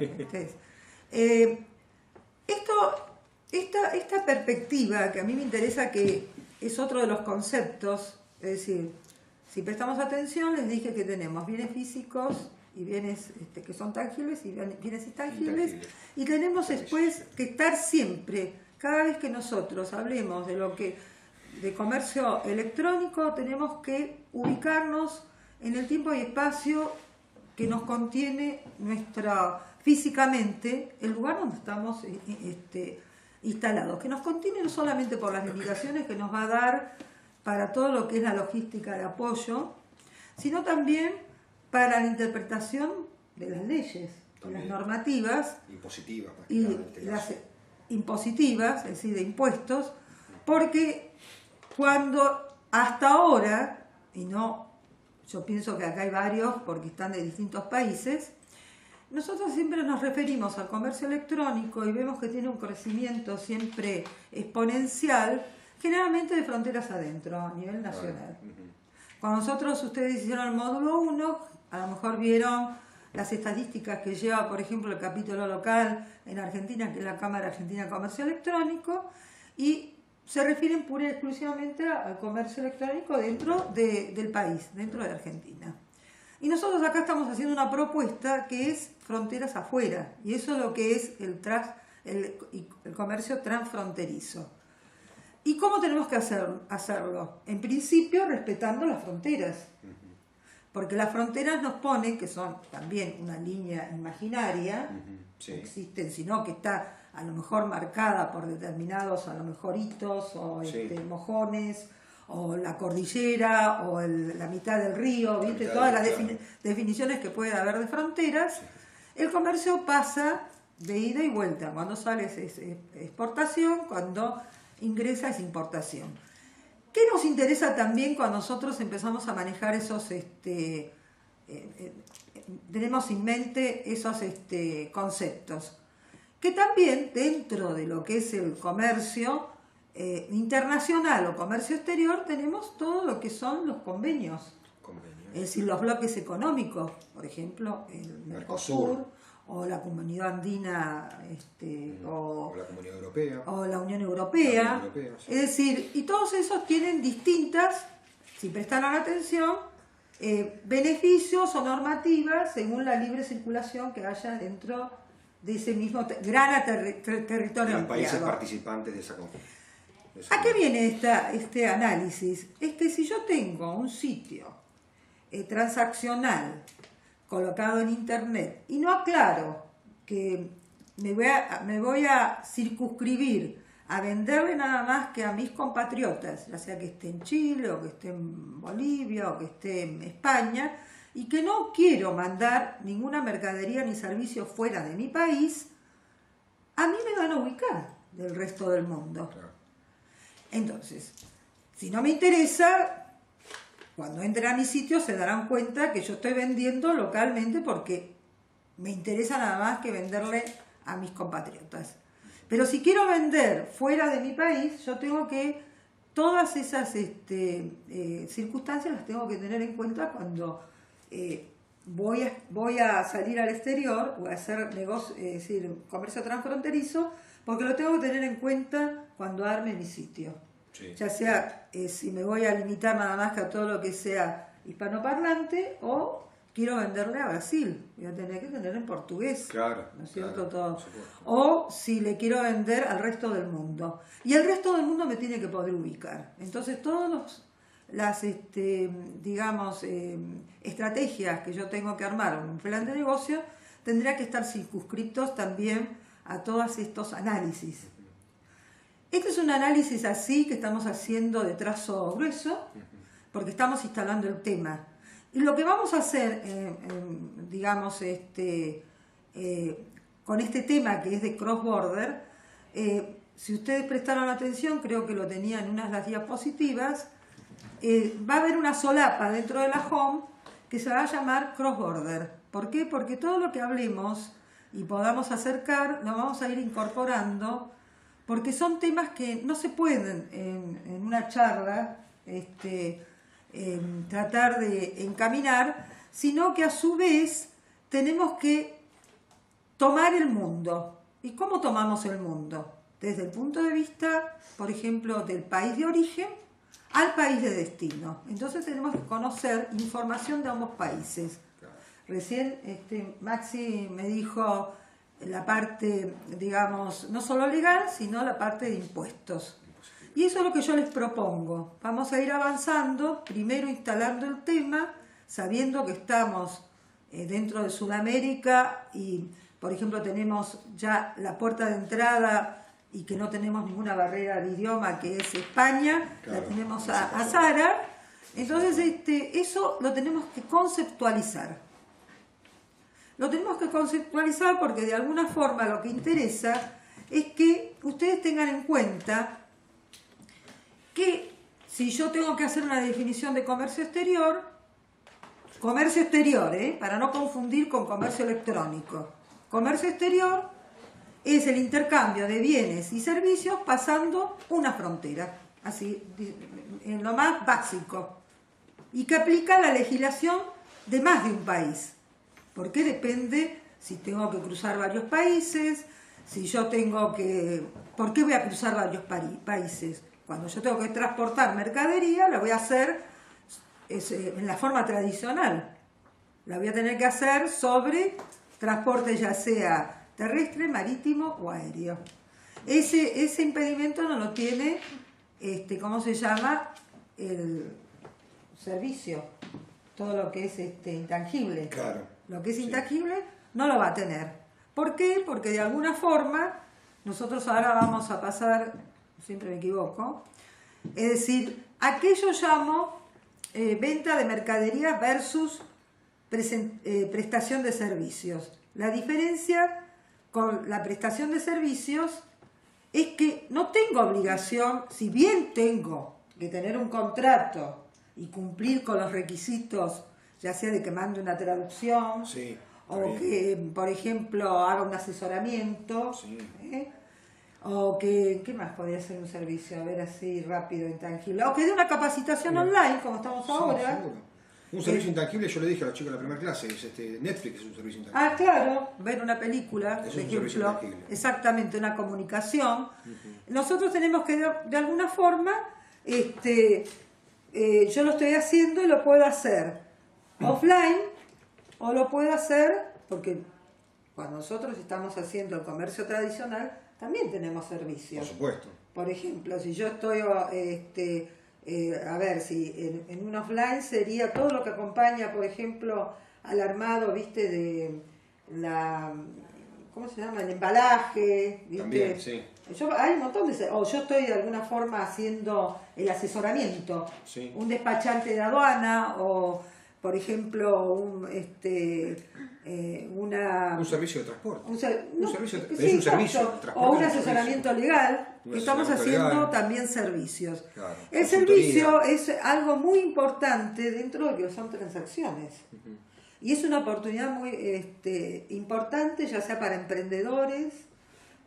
Esta perspectiva que a mí me interesa, que es otro de los conceptos, es decir, si prestamos atención, les dije que tenemos bienes físicos y bienes que son tangibles y bienes intangibles, y tenemos después que estar siempre, cada vez que nosotros hablemos de comercio electrónico, tenemos que ubicarnos en el tiempo y espacio que nos contiene físicamente el lugar donde estamos instalados, que nos contiene no solamente por las limitaciones que nos va a dar para todo lo que es la logística de apoyo, sino también para la interpretación de las leyes, de las normativas impositivas, y las impositivas, es decir, de impuestos, porque cuando hasta ahora, y no, yo pienso que acá hay varios porque están de distintos países, nosotros siempre nos referimos al comercio electrónico y vemos que tiene un crecimiento siempre exponencial, generalmente de fronteras adentro, a nivel nacional. Cuando ustedes hicieron el módulo 1, a lo mejor vieron las estadísticas que lleva, por ejemplo, el capítulo local en Argentina, que es la Cámara Argentina de Comercio Electrónico, y se refieren pura y exclusivamente al comercio electrónico dentro del país, dentro de Argentina. Y nosotros acá estamos haciendo una propuesta que es fronteras afuera, y eso es lo que es el comercio transfronterizo. ¿Y cómo tenemos que hacerlo? En principio, respetando las fronteras. Porque las fronteras nos ponen, que son también una línea imaginaria, sí, no existen, sino que está a lo mejor marcada por determinados, a lo mejor hitos, o mojones, o la cordillera, o la mitad del río, ¿viste? Todas las definiciones que puede haber de fronteras. Sí. El comercio pasa de ida y vuelta. Cuando sale es exportación, cuando ingresa es importación. ¿Qué nos interesa también cuando nosotros empezamos a manejar esos, tenemos en mente esos conceptos? Que también dentro de lo que es el comercio internacional o comercio exterior, tenemos todo lo que son los convenios. Es decir, los bloques económicos, por ejemplo, el Mercosur, o la Comunidad Andina, o la Comunidad Europea. O la Unión Europea. Sí. Es decir, y todos esos tienen distintas, si prestaron atención, beneficios o normativas según la libre circulación que haya dentro de ese mismo gran territorio. Los países participantes de esa conferencia. ¿A qué viene este análisis? Es que si yo tengo un sitio transaccional colocado en internet y no aclaro que me voy a circunscribir a venderle nada más que a mis compatriotas, ya sea que esté en Chile o que esté en Bolivia o que esté en España, y que no quiero mandar ninguna mercadería ni servicio fuera de mi país, a mí me van a ubicar del resto del mundo. Claro. Entonces, si no me interesa, cuando entren a mi sitio se darán cuenta que yo estoy vendiendo localmente porque me interesa nada más que venderle a mis compatriotas. Pero si quiero vender fuera de mi país, yo tengo que, todas esas circunstancias las tengo que tener en cuenta cuando voy a salir al exterior o a hacer negocio, es decir, comercio transfronterizo, porque lo tengo que tener en cuenta cuando arme mi sitio. Sí. Ya sea si me voy a limitar nada más que a todo lo que sea hispanoparlante o quiero venderle a Brasil, voy a tener que tener en portugués, claro, ¿no es cierto? Claro, todo. O si le quiero vender al resto del mundo. Y el resto del mundo me tiene que poder ubicar. Entonces todas las estrategias que yo tengo que armar, un plan de negocio, tendría que estar circunscriptos también a todos estos análisis. Este es un análisis así que estamos haciendo de trazo grueso, porque estamos instalando el tema. Y lo que vamos a hacer, con este tema que es de cross-border, si ustedes prestaron atención, creo que lo tenía en unas de las diapositivas, va a haber una solapa dentro de la home que se va a llamar cross-border. ¿Por qué? Porque todo lo que hablemos y podamos acercar, lo vamos a ir incorporando, porque son temas que no se pueden en una charla tratar de encaminar, sino que a su vez tenemos que tomar el mundo. ¿Y cómo tomamos el mundo? Desde el punto de vista, por ejemplo, del país de origen al país de destino. Entonces tenemos que conocer información de ambos países. Recién Maxi me dijo la parte, digamos, no solo legal, sino la parte de impuestos. Y eso es lo que yo les propongo. Vamos a ir avanzando, primero instalando el tema, sabiendo que estamos dentro de Sudamérica y, por ejemplo, tenemos ya la puerta de entrada y que no tenemos ninguna barrera de idioma, que es España, claro, la tenemos a Sara. Entonces, eso lo tenemos que conceptualizar. Lo tenemos que conceptualizar porque de alguna forma lo que interesa es que ustedes tengan en cuenta que si yo tengo que hacer una definición de comercio exterior, para no confundir con comercio electrónico. Comercio exterior es el intercambio de bienes y servicios pasando una frontera, así en lo más básico, y que aplica la legislación de más de un país. Porque depende si tengo que cruzar varios países, si yo tengo que... ¿Por qué voy a cruzar varios países? Cuando yo tengo que transportar mercadería, la voy a hacer en la forma tradicional. La voy a tener que hacer sobre transporte ya sea terrestre, marítimo o aéreo. Ese impedimento no lo tiene, ¿cómo se llama? El servicio. Todo lo que es intangible. Claro. Lo que es intangible no lo va a tener. ¿Por qué? Porque de alguna forma, nosotros ahora vamos a pasar, siempre me equivoco, es decir, ¿a qué yo llamo venta de mercadería versus prestación de servicios? La diferencia con la prestación de servicios es que no tengo obligación, si bien tengo que tener un contrato y cumplir con los requisitos, ya sea de que mande una traducción, sí, o que, por ejemplo, haga un asesoramiento, sí. O que, ¿qué más podría ser un servicio? A ver, así rápido, intangible. O que dé una capacitación online, como estamos Sí, ahora. seguro. Un servicio intangible, yo le dije a los chicos en la primera clase, es Netflix es un servicio intangible. Ah, claro, ver una película, Es por un servicio ejemplo, intangible. exactamente, una comunicación. Nosotros tenemos que, de alguna forma, yo lo estoy haciendo y lo puedo hacer offline o lo puedo hacer, porque cuando nosotros estamos haciendo el comercio tradicional, también tenemos servicios. Por supuesto. Por ejemplo, si yo estoy, a ver, si en un offline sería todo lo que acompaña, por ejemplo, al armado, viste, de la, ¿cómo se llama? El embalaje, viste. También, sí. Hay un montón de, o yo estoy de alguna forma haciendo el asesoramiento, Sí. un despachante de aduana, o por ejemplo, un servicio de transporte. es un servicio de transporte. o un asesoramiento legal. Un Estamos asesoramiento haciendo legal. también servicios. Claro, El consultoría. servicio es algo muy importante dentro de lo que son transacciones. Y es una oportunidad muy importante, ya sea para emprendedores,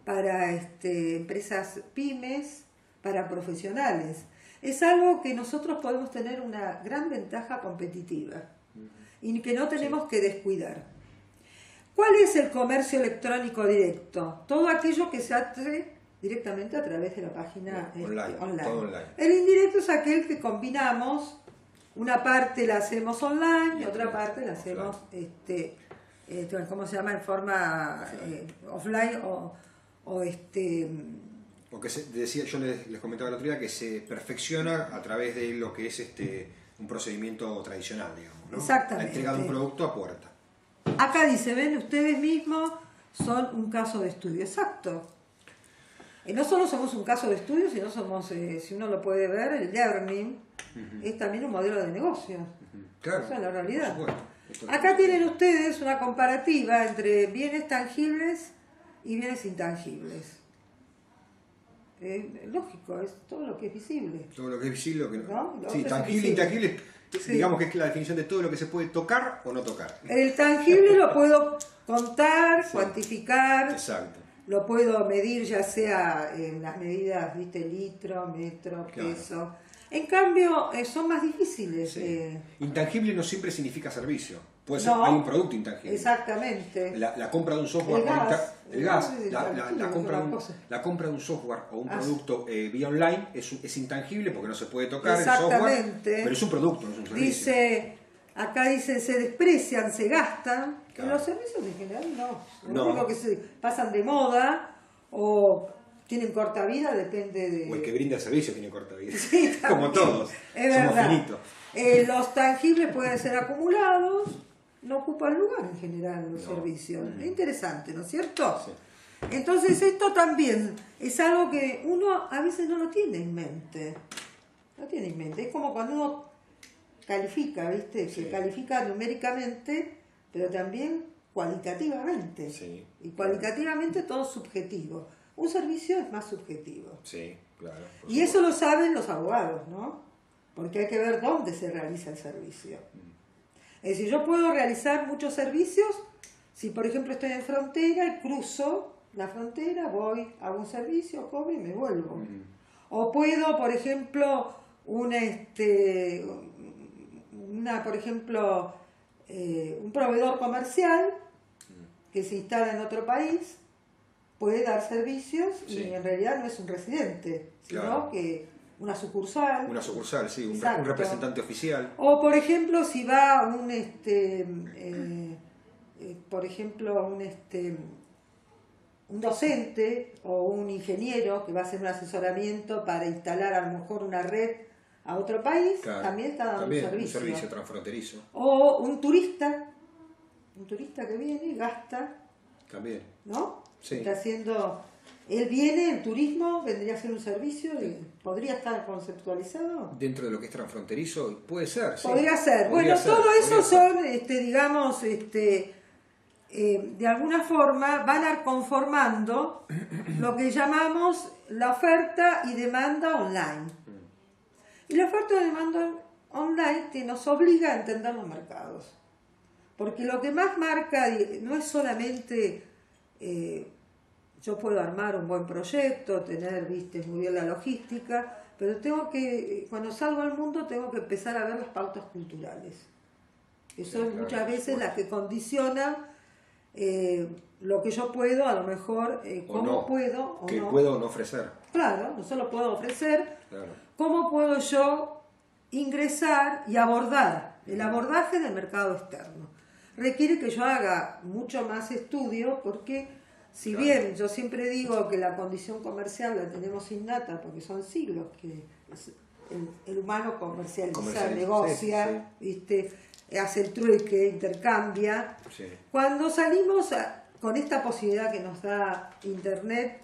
para empresas pymes, para profesionales. Es algo que nosotros podemos tener una gran ventaja competitiva y que no tenemos que descuidar. ¿Cuál es el comercio electrónico directo? Todo aquello que se hace directamente a través de la página Online, todo online. El indirecto es aquel que combinamos, una parte la hacemos online y otra parte la hacemos, ¿cómo se llama? En forma offline O que decía, yo les comentaba el otro día que se perfecciona a través de lo que es un procedimiento tradicional, digamos, ¿no? Exactamente. La entrega de un producto a puerta. Acá dice, ven, ustedes mismos son un caso de estudio, exacto. No solo somos un caso de estudio, sino somos, si uno lo puede ver, el learning es también un modelo de negocio. Claro, Esa es la realidad. por supuesto. Acá tienen ustedes una comparativa entre bienes tangibles y bienes intangibles. Lógico, es todo lo que es visible. Todo lo que es visible, lo que no. ¿No? Sí, Lo tangible, visible. intangible, Sí. digamos que es la definición de todo lo que se puede tocar o no tocar. El tangible lo puedo contar, Sí. cuantificar, Exacto. lo puedo medir ya sea en las medidas, viste, litro, metro, Claro. peso. En cambio, son más difíciles. Sí. Intangible no siempre significa servicio. Puede ser, No. hay un producto intangible. Exactamente. La compra de un software El por gas. el gas, Sí, la compra de un software o un producto vía online es intangible porque no se puede tocar el software, Exactamente. pero es un producto, no es un servicio. Dice, acá dice, se desprecian, se gastan. Claro. Los servicios en general no. Lo No. único que se pasan de moda o tienen corta vida, depende de... O el que brinda el servicio tiene corta vida. Sí, como también. todos. Es Somos verdad. finitos. Los tangibles pueden ser acumulados, no ocupan lugar en general los No. servicios. Es interesante, ¿no es cierto? Sí. Entonces esto también es algo que uno a veces no lo tiene en mente. No tiene en mente. Es como cuando uno califica, ¿viste? Sí. Que califica numéricamente, pero también cualitativamente. Sí. Y cualitativamente todo es subjetivo. Un servicio es más subjetivo. Sí, claro. por Y eso supuesto. lo saben los abogados, ¿no? Porque hay que ver dónde se realiza el servicio. Es decir, yo puedo realizar muchos servicios si, por ejemplo, estoy en frontera y cruzo la frontera, voy a un servicio, cobro y me vuelvo. O puedo, por ejemplo, un proveedor comercial que se instala en otro país puede dar servicios Sí. y en realidad no es un residente, sino Claro. que una sucursal. Una sucursal, sí, un Exacto. representante oficial. O por ejemplo, si va un docente o un ingeniero que va a hacer un asoramiento para instalar a lo mejor una red a otro país, Claro. también está dando También un servicio. un servicio transfronterizo. O un turista que viene y gasta, También. ¿no? Sí. Está haciendo, él viene, el turismo vendría a ser un servicio y podría estar conceptualizado. Dentro de lo que es transfronterizo, puede ser. Sí. Podría ser. Podría Bueno, ser, todo eso podría ser. son, digamos, de alguna forma van a ir conformando lo que llamamos la oferta y demanda online. Y la oferta y demanda online nos obliga a entender los mercados. Porque lo que más marca no es solamente yo puedo armar un buen proyecto, tener, viste, muy bien la logística, pero tengo que, cuando salgo al mundo, tengo que empezar a ver las pautas culturales, que son claro, muchas veces las que condicionan lo que yo puedo, a lo mejor, cómo no, puedo o que no. puedo o no ofrecer. Claro, no solo puedo ofrecer, Claro. cómo puedo yo ingresar y abordar el abordaje del mercado externo. Requiere que yo haga mucho más estudio porque si Claro. bien yo siempre digo que la condición comercial la tenemos innata porque son siglos que el humano comercializa, negocia, sí, sí. ¿viste? Hace el trueque, intercambia. Sí. Cuando salimos con esta posibilidad que nos da Internet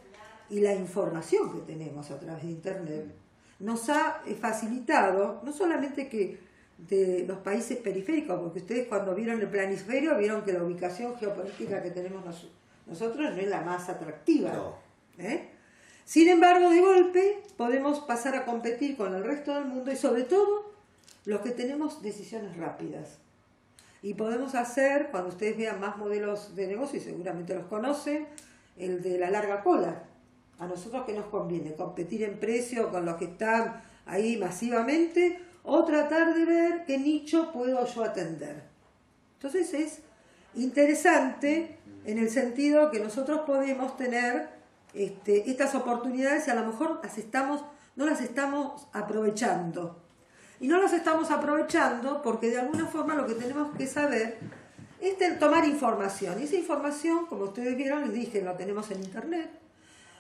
y la información que tenemos a través de Internet, nos ha facilitado, no solamente que de los países periféricos, porque ustedes cuando vieron el planisferio vieron que la ubicación geopolítica que tenemos nosotros no es la más atractiva. No. Sin embargo, de golpe podemos pasar a competir con el resto del mundo y sobre todo los que tenemos decisiones rápidas. Y podemos hacer, cuando ustedes vean más modelos de negocio, y seguramente los conocen, el de la larga cola. A nosotros, ¿qué nos conviene? ¿Competir en precio con los que están ahí masivamente o tratar de ver qué nicho puedo yo atender? Entonces es interesante en el sentido que nosotros podemos tener estas oportunidades y a lo mejor no las estamos aprovechando. Y no las estamos aprovechando porque de alguna forma lo que tenemos que saber es tomar información. Y esa información, como ustedes vieron, les dije, lo tenemos en Internet,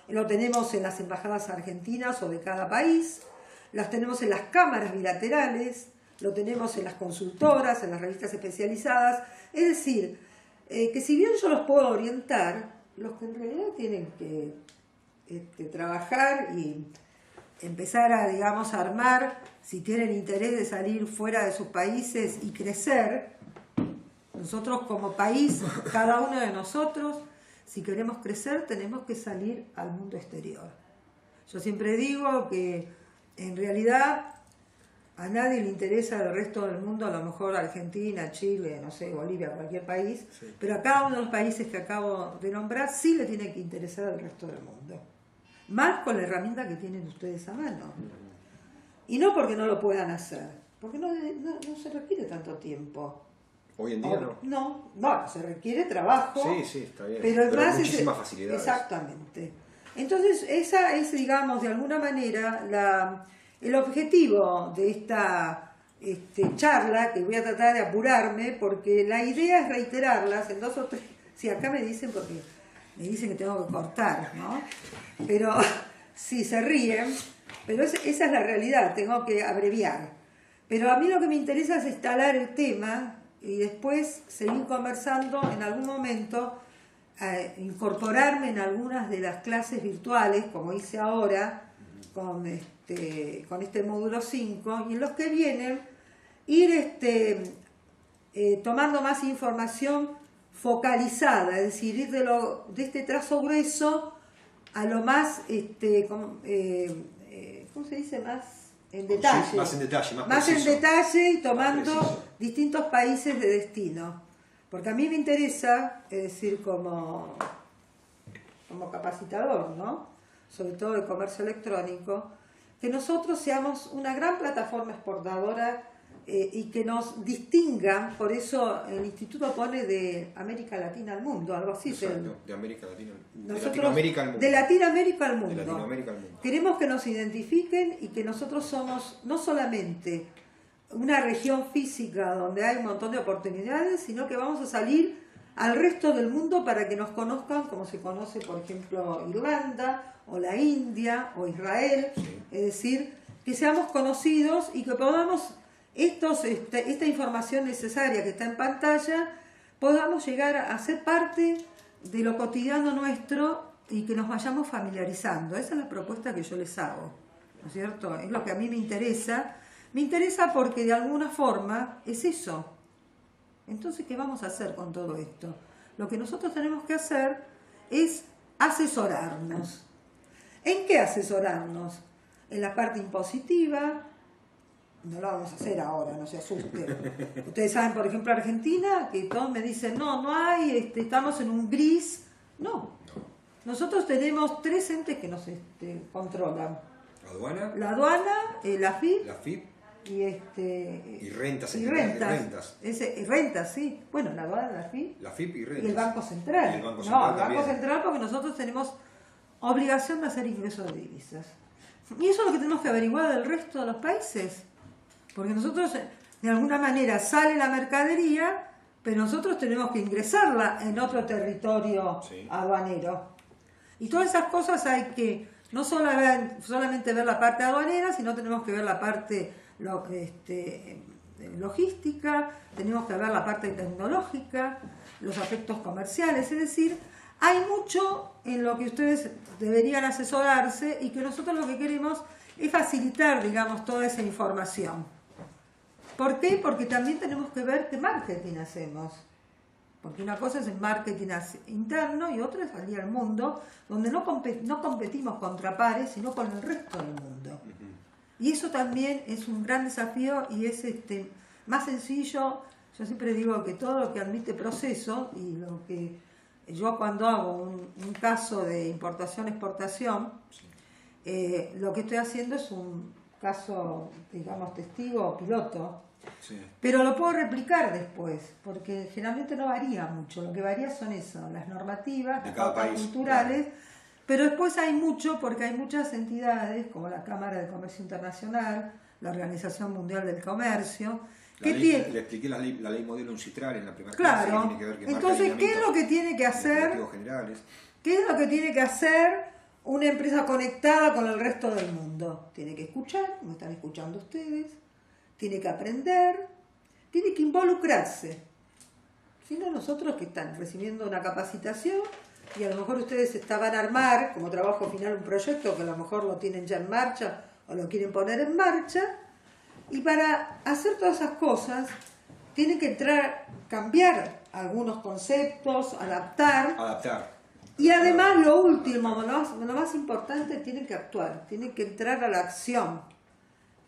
lo tenemos en las embajadas argentinas o de cada país, las tenemos en las cámaras bilaterales, lo tenemos en las consultoras, en las revistas especializadas. Es decir, que si bien yo los puedo orientar, los que en realidad tienen que trabajar y empezar a, digamos, armar, si tienen interés de salir fuera de sus países y crecer, nosotros como país, cada uno de nosotros, si queremos crecer, tenemos que salir al mundo exterior. Yo siempre digo que en realidad a nadie le interesa el resto del mundo, a lo mejor Argentina, Chile, no sé, Bolivia, cualquier país, sí. Pero a cada uno de los países que acabo de nombrar sí le tiene que interesar el resto del mundo. Más con la herramienta que tienen ustedes a mano. Y no porque no lo puedan hacer, porque no se requiere tanto tiempo. Hoy en día no, se requiere trabajo. Sí, está bien. Pero hay muchísimas facilidades. Exactamente. Entonces, esa es, digamos, de alguna manera el objetivo de esta charla, que voy a tratar de apurarme, porque la idea es reiterarlas en 2 o 3... Sí, acá me dicen porque me dicen que tengo que cortar, ¿no? Pero sí, se ríen, pero esa es la realidad, tengo que abreviar. Pero a mí lo que me interesa es instalar el tema y después seguir conversando en algún momento, incorporarme en algunas de las clases virtuales, como hice ahora, con este módulo 5, y en los que vienen ir tomando más información focalizada, es decir, ir de este trazo grueso a lo más, ¿cómo se dice? Más en detalle. Sí, más en detalle, más en detalle y tomando distintos países de destino. Porque a mí me interesa, es decir, como capacitador, ¿no? Sobre todo de comercio electrónico, que nosotros seamos una gran plataforma exportadora y que nos distingan. Por eso el instituto pone de América Latina al mundo, algo así. Exacto, de América Latina, Latinoamérica al mundo. De Latinoamérica al mundo. Queremos que nos identifiquen y que nosotros somos no solamente una región física donde hay un montón de oportunidades, sino que vamos a salir al resto del mundo para que nos conozcan como se conoce, por ejemplo, Irlanda, o la India, o Israel. Sí. Es decir, que seamos conocidos y que podamos, esta información necesaria que está en pantalla, podamos llegar a ser parte de lo cotidiano nuestro y que nos vayamos familiarizando. Esa es la propuesta que yo les hago, ¿no es cierto? Es lo que a mí me interesa. Me interesa porque de alguna forma es eso. Entonces, ¿qué vamos a hacer con todo esto? Lo que nosotros tenemos que hacer es asesorarnos. ¿En qué asesorarnos? En la parte impositiva. No lo vamos a hacer ahora, no se asusten. Ustedes saben, por ejemplo, Argentina, que todos me dicen, no hay, estamos en un gris. No. Nosotros tenemos 3 entes que nos controlan. ¿Aduana? La aduana, la FIP La FIP y rentas. y rentas. Rentas, sí. Bueno, la aduana, la FIP. La FIP y rentas. Y el Banco Central. Y el Banco no, Central el Banco también. Central, porque nosotros tenemos obligación de hacer ingresos de divisas. Y eso es lo que tenemos que averiguar del resto de los países. Porque nosotros, de alguna manera, sale la mercadería, pero nosotros tenemos que ingresarla en otro territorio aduanero. Y todas esas cosas hay que no solamente ver la parte aduanera, sino tenemos que ver la parte logística, tenemos que ver la parte tecnológica, los aspectos comerciales, es decir, hay mucho en lo que ustedes deberían asesorarse y que nosotros lo que queremos es facilitar, digamos, toda esa información. ¿Por qué? Porque también tenemos que ver qué marketing hacemos. Porque una cosa es el marketing interno y otra es salir al mundo, donde no competimos contra pares, sino con el resto del mundo. Y eso también es un gran desafío y es más sencillo. Yo siempre digo que todo lo que admite proceso, y lo que yo cuando hago un caso de importación-exportación, lo que estoy haciendo es un caso, digamos, testigo o piloto. Sí. Pero lo puedo replicar después, porque generalmente no varía mucho. Lo que varía son eso, las normativas, las pautas culturales, claro. Pero después hay mucho, porque hay muchas entidades, como la Cámara de Comercio Internacional, la Organización Mundial del Comercio, le expliqué la ley modelo UNCITRAL en la primera clase. Claro. Tiene que ver entonces, ¿qué es lo que tiene que hacer? ¿Qué es lo que tiene que hacer una empresa conectada con el resto del mundo? Tiene que escuchar, como están escuchando ustedes. Tiene que aprender, tiene que involucrarse. Si no, nosotros que están recibiendo una capacitación y a lo mejor ustedes van a armar como trabajo final un proyecto que a lo mejor lo tienen ya en marcha o lo quieren poner en marcha, y para hacer todas esas cosas tienen que cambiar algunos conceptos, adaptar. Y además lo último, lo más importante, tienen que actuar, tienen que entrar a la acción.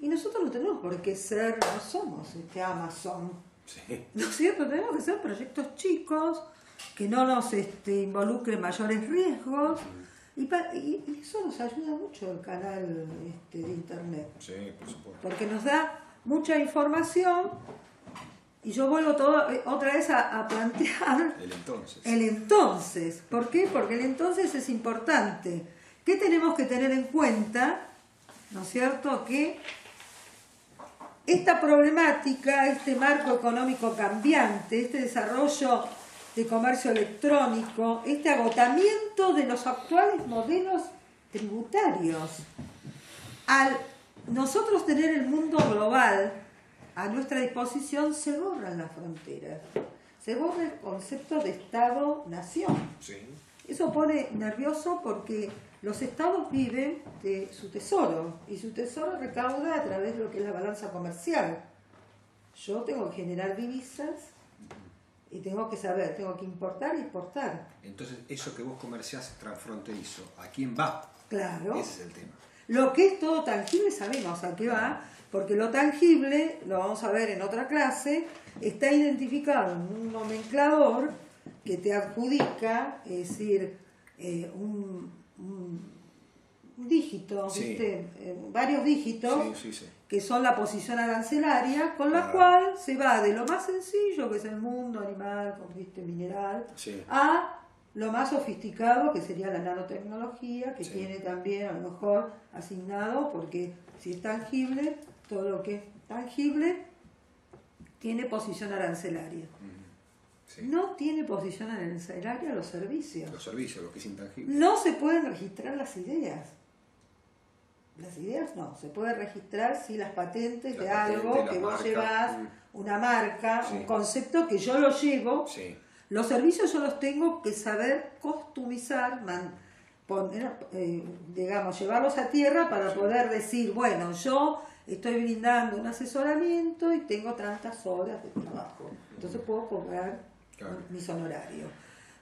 Y nosotros no tenemos por qué ser, no somos Amazon. Sí. ¿No es cierto? Tenemos que ser proyectos chicos, que no nos involucren mayores riesgos. Y eso nos ayuda mucho el canal de internet. Sí, por supuesto. Porque nos da mucha información. Y yo vuelvo otra vez a plantear el entonces. ¿Por qué? Porque el entonces es importante. ¿Qué tenemos que tener en cuenta? ¿No es cierto? Que esta problemática, este marco económico cambiante, este desarrollo de comercio electrónico, este agotamiento de los actuales modelos tributarios, al nosotros tener el mundo global a nuestra disposición, se borran las fronteras, se borra el concepto de Estado-nación. Sí. Eso pone nervioso porque los estados viven de su tesoro y su tesoro recauda a través de lo que es la balanza comercial. Yo tengo que generar divisas y tengo que saber, tengo que importar y exportar. Entonces, eso que vos comerciás transfronterizo, ¿a quién va? Claro. Ese es el tema. Lo que es todo tangible sabemos a qué va, porque lo tangible, lo vamos a ver en otra clase, está identificado en un nomenclador que te adjudica, es decir, un dígito, sí. Varios dígitos, sí. Que son la posición arancelaria, con la cual se va de lo más sencillo, que es el mundo animal, mineral, sí. A lo más sofisticado, que sería la nanotecnología, que sí. Tiene también a lo mejor asignado, porque si es tangible, todo lo que es tangible tiene posición arancelaria. Sí. No tiene posición arancelaria los servicios. Los servicios, lo que es intangible. No se pueden registrar las ideas. Las ideas no. Se puede registrar si las patentes de algo que vos llevás, una marca, sí. Un concepto que yo lo llevo. Sí. Los servicios yo los tengo que saber customizar, digamos, llevarlos a tierra para sí. Poder decir, bueno, yo estoy brindando un asesoramiento y tengo tantas horas de trabajo. Entonces puedo cobrar mis honorarios.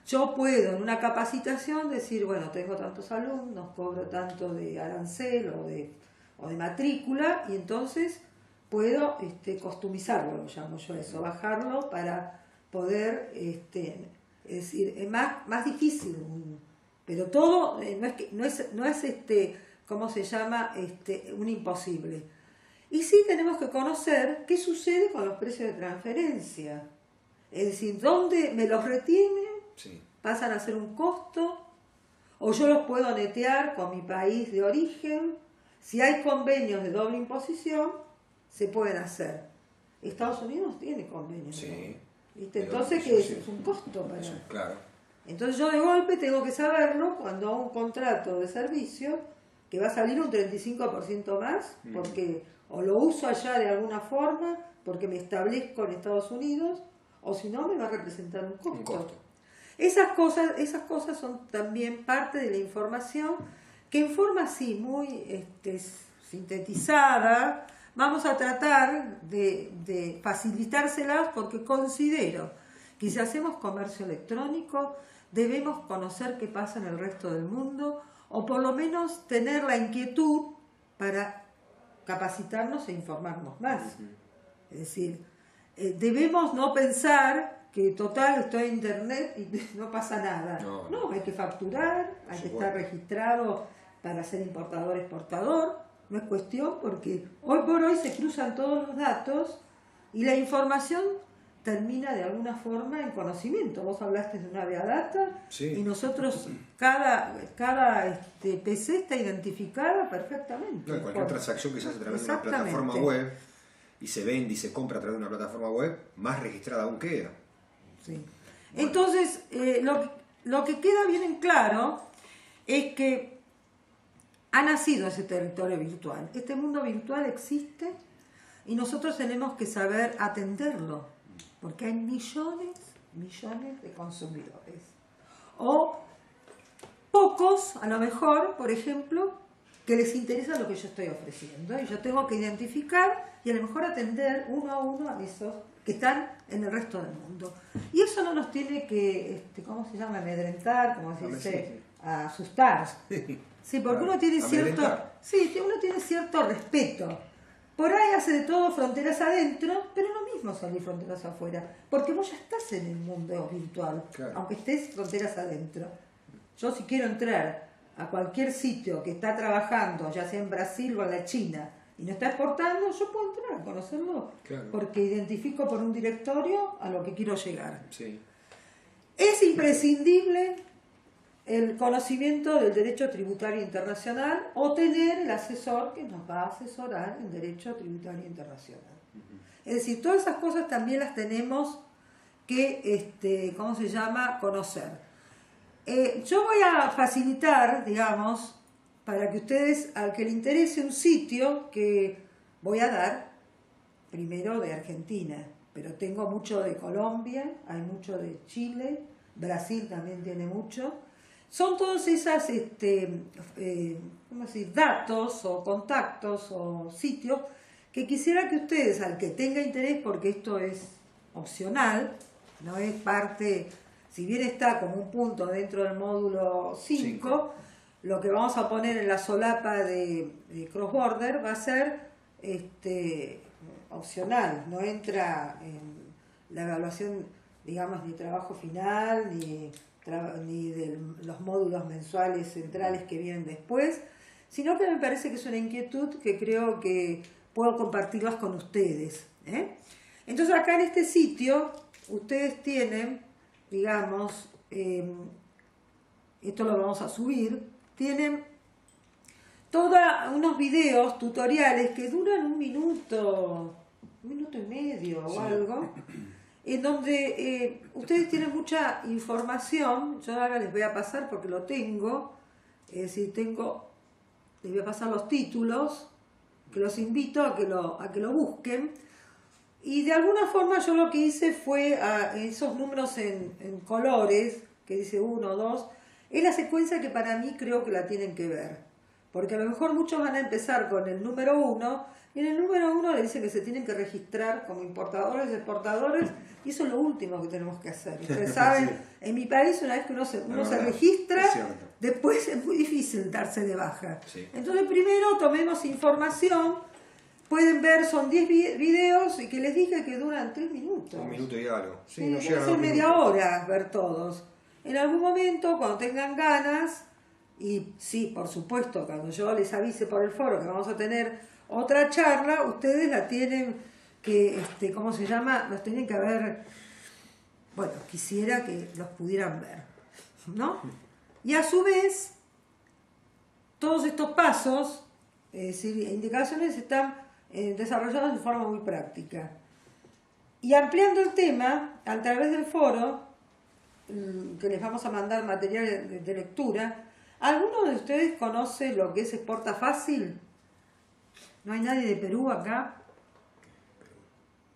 Yo puedo en una capacitación decir, bueno, tengo tantos alumnos, cobro tanto de arancel o de matrícula, y entonces puedo customizarlo, lo llamo yo eso, bajarlo para poder, es decir, es más difícil Pero todo no es ¿cómo se llama? Un imposible. Y sí tenemos que conocer qué sucede con los precios de transferencia. Es decir, dónde me los retienen, Sí. pasan a ser un costo, o yo los puedo netear con mi país de origen. Si hay convenios de doble imposición, se pueden hacer. Estados Unidos tiene convenios. Sí. ¿No? ¿Viste? Pero Entonces, eso ¿qué sí. es un costo para Eso, claro. Entonces yo de golpe tengo que saberlo cuando hago un contrato de servicio que va a salir un 35% más, porque o lo uso allá de alguna forma, porque me establezco en Estados Unidos, o si no me va a representar un costo. Un costo. Esas cosas son también parte de la información que en forma así muy sintetizada vamos a tratar de facilitárselas, porque considero que si hacemos comercio electrónico debemos conocer qué pasa en el resto del mundo, o por lo menos tener la inquietud para capacitarnos e informarnos más. Es decir, debemos no pensar que total estoy en internet y no pasa nada. No, hay que facturar, hay que estar registrado para ser importador-exportador. No es cuestión, porque hoy por hoy se cruzan todos los datos y la información termina de alguna forma en conocimiento. Vos hablaste de una Big Data, sí, y nosotros, cada PC está identificada perfectamente. No, cualquier transacción que se hace a través de una plataforma web y se vende y se compra a través de una plataforma web, más registrada aún queda. Sí. Bueno. Entonces, lo que queda bien en claro es que ha nacido ese territorio virtual. Este mundo virtual existe y nosotros tenemos que saber atenderlo, porque hay millones de consumidores. O pocos, a lo mejor, por ejemplo, que les interesa lo que yo estoy ofreciendo. Y yo tengo que identificar y a lo mejor atender uno a uno a esos que están en el resto del mundo. Y eso no nos tiene que, ¿cómo se llama? Amedrentar, como se dice, asustar. Sí, porque uno tiene cierto respeto. Por ahí hace de todo fronteras adentro, pero lo mismo salir fronteras afuera, porque vos ya estás en el mundo virtual, claro, aunque estés fronteras adentro. Yo si quiero entrar a cualquier sitio que está trabajando, ya sea en Brasil o en la China, y no está exportando, yo puedo entrar a conocerlo, claro, porque identifico por un directorio a lo que quiero llegar. Sí. Es imprescindible el conocimiento del derecho tributario internacional o tener el asesor que nos va a asesorar en derecho tributario internacional. Es decir, todas esas cosas también las tenemos que, ¿cómo se llama?, conocer. Yo voy a facilitar, digamos, para que ustedes, al que le interese un sitio que voy a dar, primero de Argentina, pero tengo mucho de Colombia, hay mucho de Chile, Brasil también tiene mucho. Son todos esas ¿cómo decir?, datos o contactos o sitios que quisiera que ustedes, al que tenga interés, porque esto es opcional, no es parte, si bien está como un punto dentro del módulo 5, lo que vamos a poner en la solapa de Cross Border va a ser opcional, no entra en la evaluación, digamos, ni trabajo final, ni de los módulos mensuales centrales que vienen después, sino que me parece que es una inquietud que creo que puedo compartirlas con ustedes. Entonces acá en este sitio ustedes tienen, digamos, esto lo vamos a subir, tienen todos unos videos tutoriales que duran un minuto y medio o algo, en donde ustedes tienen mucha información. Yo ahora les voy a pasar porque lo tengo, es decir, les voy a pasar los títulos, que los invito a que lo busquen, y de alguna forma yo lo que hice fue esos números en colores, que dice 1, 2, es la secuencia que para mí creo que la tienen que ver, porque a lo mejor muchos van a empezar con el número 1, y en el número 1 le dicen que se tienen que registrar como importadores, exportadores, y eso es lo último que tenemos que hacer. Ustedes saben, sí, en mi país una vez que uno se registra, después es muy difícil darse de baja. Sí. Entonces primero tomemos información, pueden ver, son 10 videos, y que les dije que duran 3 minutos. 1 minuto y algo. Sí, no puede ser media hora ver todos. en algún momento, cuando tengan ganas, y sí, por supuesto, cuando yo les avise por el foro que vamos a tener otra charla, ustedes la tienen que, ¿cómo se llama? Los tienen que ver, bueno, quisiera que los pudieran ver, ¿no? Y a su vez, todos estos pasos, es decir, indicaciones están desarrollados de forma muy práctica. Y ampliando el tema, a través del foro, que les vamos a mandar material de lectura, ¿alguno de ustedes conoce lo que es Exporta Fácil? ¿No hay nadie de Perú acá?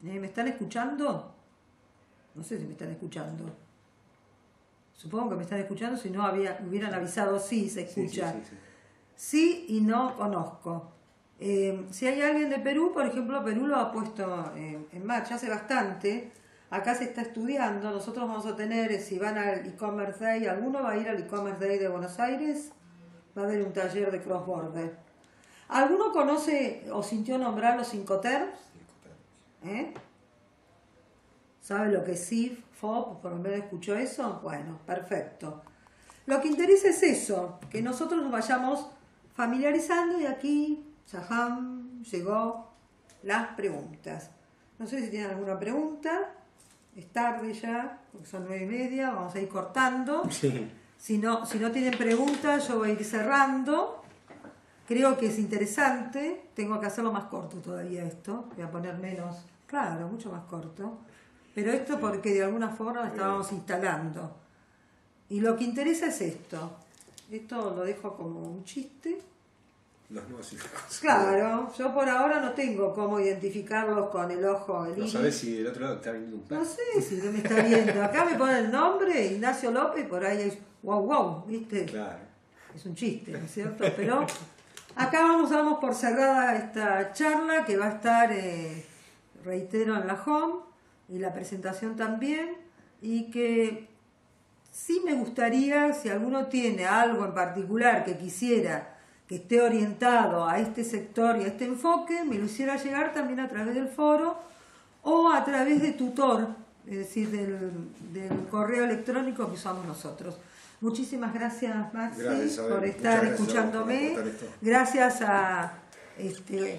¿Me están escuchando? No sé si me están escuchando. Supongo que me están escuchando, si no hubieran avisado, sí, se escucha. Sí y no conozco. Si hay alguien de Perú, por ejemplo, Perú lo ha puesto en marcha hace bastante. Acá se está estudiando. Nosotros vamos a tener, si van al e-commerce day, ¿alguno va a ir al e-commerce day de Buenos Aires? Va a haber un taller de cross-border. ¿Alguno conoce o sintió nombrar los Incoterms? ¿Sabe lo que es CIF, FOB? ¿Por lo menos escuchó eso? Bueno, perfecto. Lo que interesa es eso, que nosotros nos vayamos familiarizando y aquí, ¡chajam!, llegó las preguntas. No sé si tienen alguna pregunta. Es tarde ya, porque son 9:30, vamos a ir cortando. Sí. Si no tienen preguntas, yo voy a ir cerrando. Creo que es interesante. Tengo que hacerlo más corto todavía esto. Voy a poner menos, claro, mucho más corto. Pero esto porque de alguna forma estábamos instalando. Y lo que interesa es esto. Esto lo dejo como un chiste. Los nuevos hijos. Claro, yo por ahora no tengo cómo identificarlos con el ojo, el No iris. sabés si del otro lado está viendo un perro. No sé si no me está viendo. Acá me pone el nombre, Ignacio López, por ahí es wow, ¿viste? Claro. Es un chiste, ¿no es cierto? Pero acá damos por cerrada esta charla que va a estar, reitero, en la home y la presentación también. Y que sí me gustaría, si alguno tiene algo en particular que quisiera que esté orientado a este sector y a este enfoque, me lo hiciera llegar también a través del foro o a través de Tutor, es decir, del correo electrónico que usamos nosotros. Muchísimas gracias, Maxi, por estar escuchándome. Gracias a,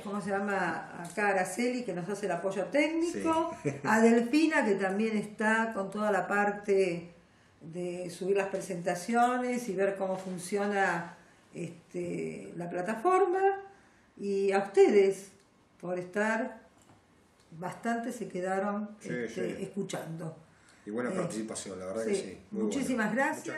¿cómo se llama? Acá Araceli, que nos hace el apoyo técnico. Sí. A Delfina, que también está con toda la parte de subir las presentaciones y ver cómo funciona la plataforma, y a ustedes por estar, bastante se quedaron escuchando. Y buena participación, la verdad sí. que sí. Muy muchísimas buena. gracias.